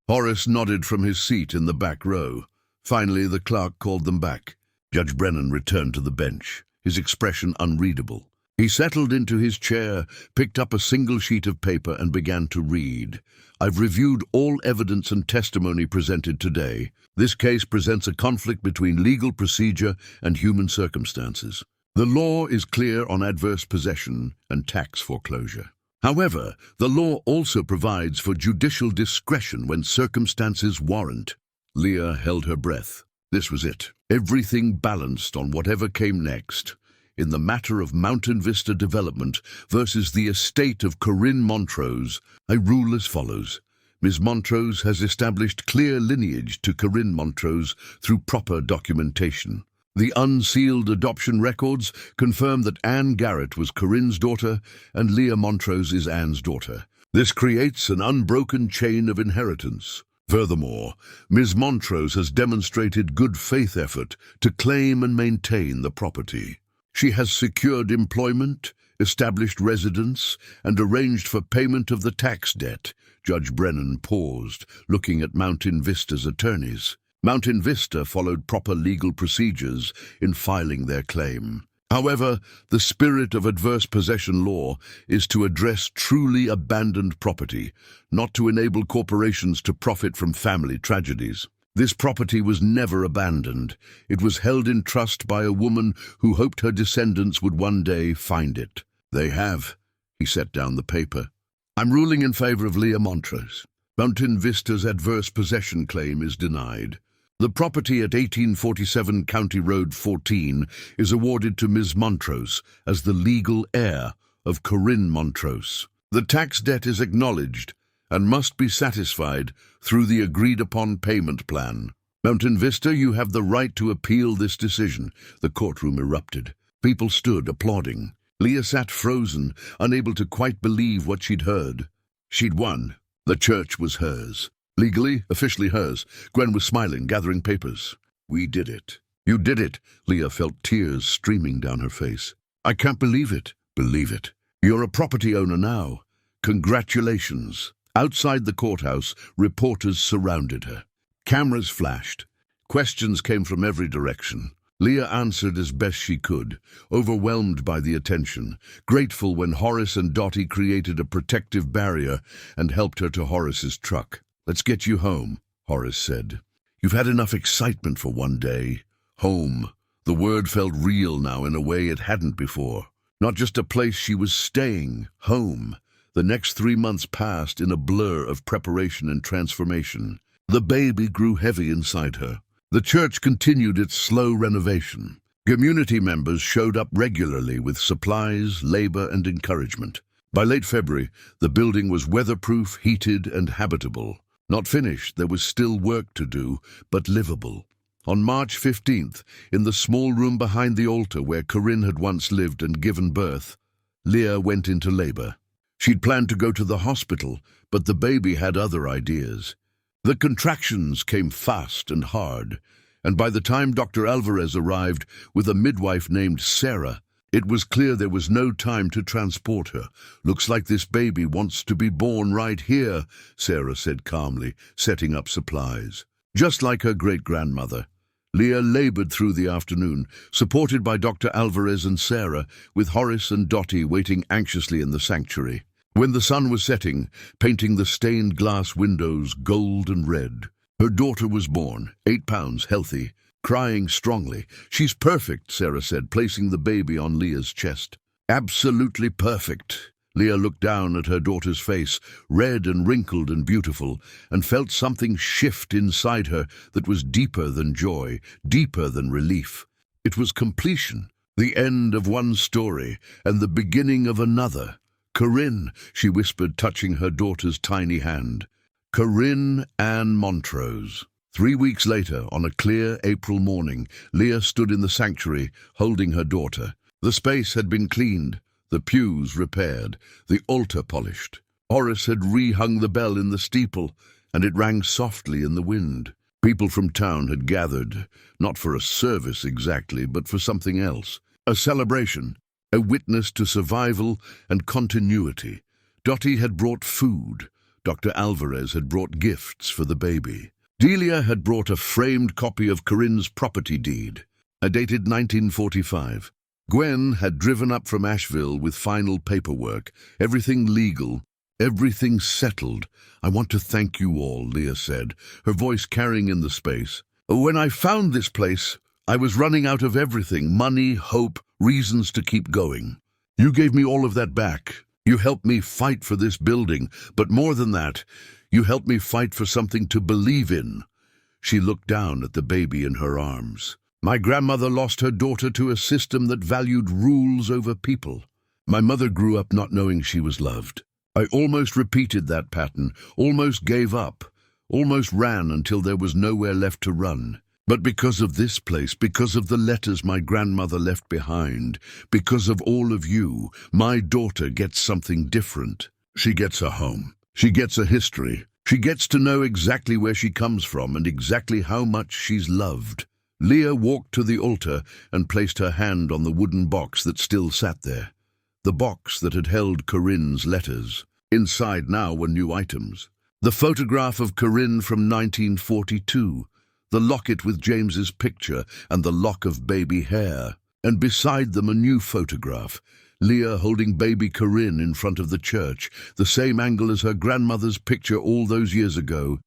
Horace nodded from his seat in the back row. Finally, the clerk called them back. Judge Brennan returned to the bench, his expression unreadable. He settled into his chair, picked up a single sheet of paper and began to read. I've reviewed all evidence and testimony presented today. This case presents a conflict between legal procedure and human circumstances. The law is clear on adverse possession and tax foreclosure. However, the law also provides for judicial discretion when circumstances warrant. Leah held her breath. This was it. Everything balanced on whatever came next. In the matter of Mountain Vista development versus the estate of Corinne Montrose, I rule as follows. Ms. Montrose has established clear lineage to Corinne Montrose through proper documentation. The unsealed adoption records confirm that Anne Garrett was Corinne's daughter and Leah Montrose is Anne's daughter. This creates an unbroken chain of inheritance. Furthermore, Ms. Montrose has demonstrated good faith effort to claim and maintain the property. She has secured employment, established residence, and arranged for payment of the tax debt. Judge Brennan paused, looking at Mountain Vista's attorneys. Mountain Vista followed proper legal procedures in filing their claim. However, the spirit of adverse possession law is to address truly abandoned property, not to enable corporations to profit from family tragedies. This property was never abandoned. It was held in trust by a woman who hoped her descendants would one day find it. They have. He set down the paper. I'm ruling in favor of Leah Montrose. Mountain Vista's adverse possession claim is denied. The property at 1847 County Road 14 is awarded to Ms. Montrose as the legal heir of Corinne Montrose. The tax debt is acknowledged and must be satisfied through the agreed-upon payment plan. Mountain Vista, you have the right to appeal this decision. The courtroom erupted. People stood, applauding. Leah sat frozen, unable to quite believe what she'd heard. She'd won. The church was hers. Legally, officially hers. Gwen was smiling, gathering papers. We did it. You did it. Leah felt tears streaming down her face. I can't believe it. Believe it. You're a property owner now. Congratulations. Outside the courthouse, reporters surrounded her. Cameras flashed. Questions came from every direction. Leah answered as best she could, overwhelmed by the attention, grateful when Horace and Dottie created a protective barrier and helped her to Horace's truck. Let's get you home, Horace said. You've had enough excitement for one day. Home. The word felt real now in a way it hadn't before. Not just a place she was staying. Home. The next 3 months passed in a blur of preparation and transformation. The baby grew heavy inside her. The church continued its slow renovation. Community members showed up regularly with supplies, labor, and encouragement. By late February, the building was weatherproof, heated, and habitable. Not finished, there was still work to do, but livable. On March 15th, in the small room behind the altar where Corinne had once lived and given birth, Leah went into labor. She'd planned to go to the hospital, but the baby had other ideas. The contractions came fast and hard, and by the time Dr. Alvarez arrived with a midwife named Sarah, it was clear there was no time to transport her. "Looks like this baby wants to be born right here," Sarah said calmly, setting up supplies. Just like her great-grandmother, Leah labored through the afternoon, supported by Dr. Alvarez and Sarah, with Horace and Dottie waiting anxiously in the sanctuary. When the sun was setting, painting the stained glass windows gold and red, her daughter was born, 8 pounds, healthy, crying strongly. "She's perfect," Sarah said, placing the baby on Leah's chest. "Absolutely perfect." Leah looked down at her daughter's face, red and wrinkled and beautiful, and felt something shift inside her that was deeper than joy, deeper than relief. It was completion, the end of one story and the beginning of another. "Corinne," she whispered, touching her daughter's tiny hand. "Corinne Ann Montrose." 3 weeks later, on a clear April morning, Leah stood in the sanctuary, holding her daughter. The space had been cleaned, the pews repaired, the altar polished. Horace had rehung the bell in the steeple, and it rang softly in the wind. People from town had gathered, not for a service exactly, but for something else. A celebration, a witness to survival and continuity. Dottie had brought food. Dr. Alvarez had brought gifts for the baby. Delia had brought a framed copy of Corinne's property deed, dated 1945. Gwen had driven up from Asheville with final paperwork, everything legal, everything settled. "I want to thank you all," Leah said, her voice carrying in the space. "When I found this place, I was running out of everything, money, hope, reasons to keep going. You gave me all of that back. You helped me fight for this building, but more than that, you helped me fight for something to believe in." She looked down at the baby in her arms. "My grandmother lost her daughter to a system that valued rules over people. My mother grew up not knowing she was loved. I almost repeated that pattern, almost gave up, almost ran until there was nowhere left to run. But because of this place, because of the letters my grandmother left behind, because of all of you, my daughter gets something different. She gets a home. She gets a history. She gets to know exactly where she comes from and exactly how much she's loved." Leah walked to the altar and placed her hand on the wooden box that still sat there. The box that had held Corinne's letters. Inside now were new items. The photograph of Corinne from 1942, the locket with James's picture and the lock of baby hair. And beside them a new photograph, Leah holding baby Corinne in front of the church, the same angle as her grandmother's picture all those years ago.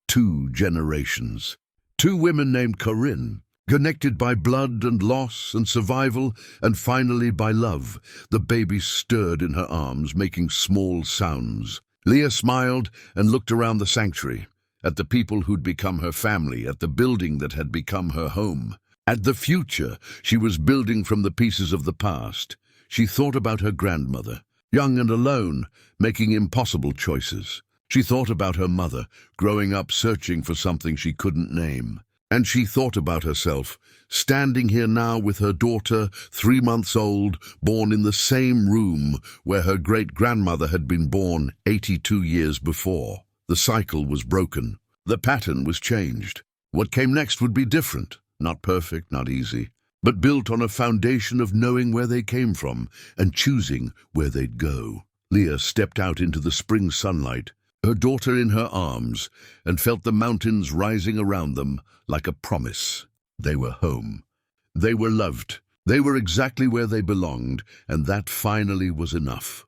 2 generations. 2 women named Corinne, connected by blood and loss and survival, and finally by love. The baby stirred in her arms, making small sounds. Leah smiled and looked around the sanctuary, at the people who'd become her family, at the building that had become her home, at the future she was building from the pieces of the past. She thought about her grandmother, young and alone, making impossible choices. She thought about her mother, growing up searching for something she couldn't name. And she thought about herself, standing here now with her daughter, 3 months old, born in the same room where her great-grandmother had been born 82 years before. The cycle was broken. The pattern was changed. What came next would be different, not perfect, not easy, but built on a foundation of knowing where they came from and choosing where they'd go. Leah stepped out into the spring sunlight, her daughter in her arms, and felt the mountains rising around them like a promise. They were home. They were loved. They were exactly where they belonged, and that finally was enough.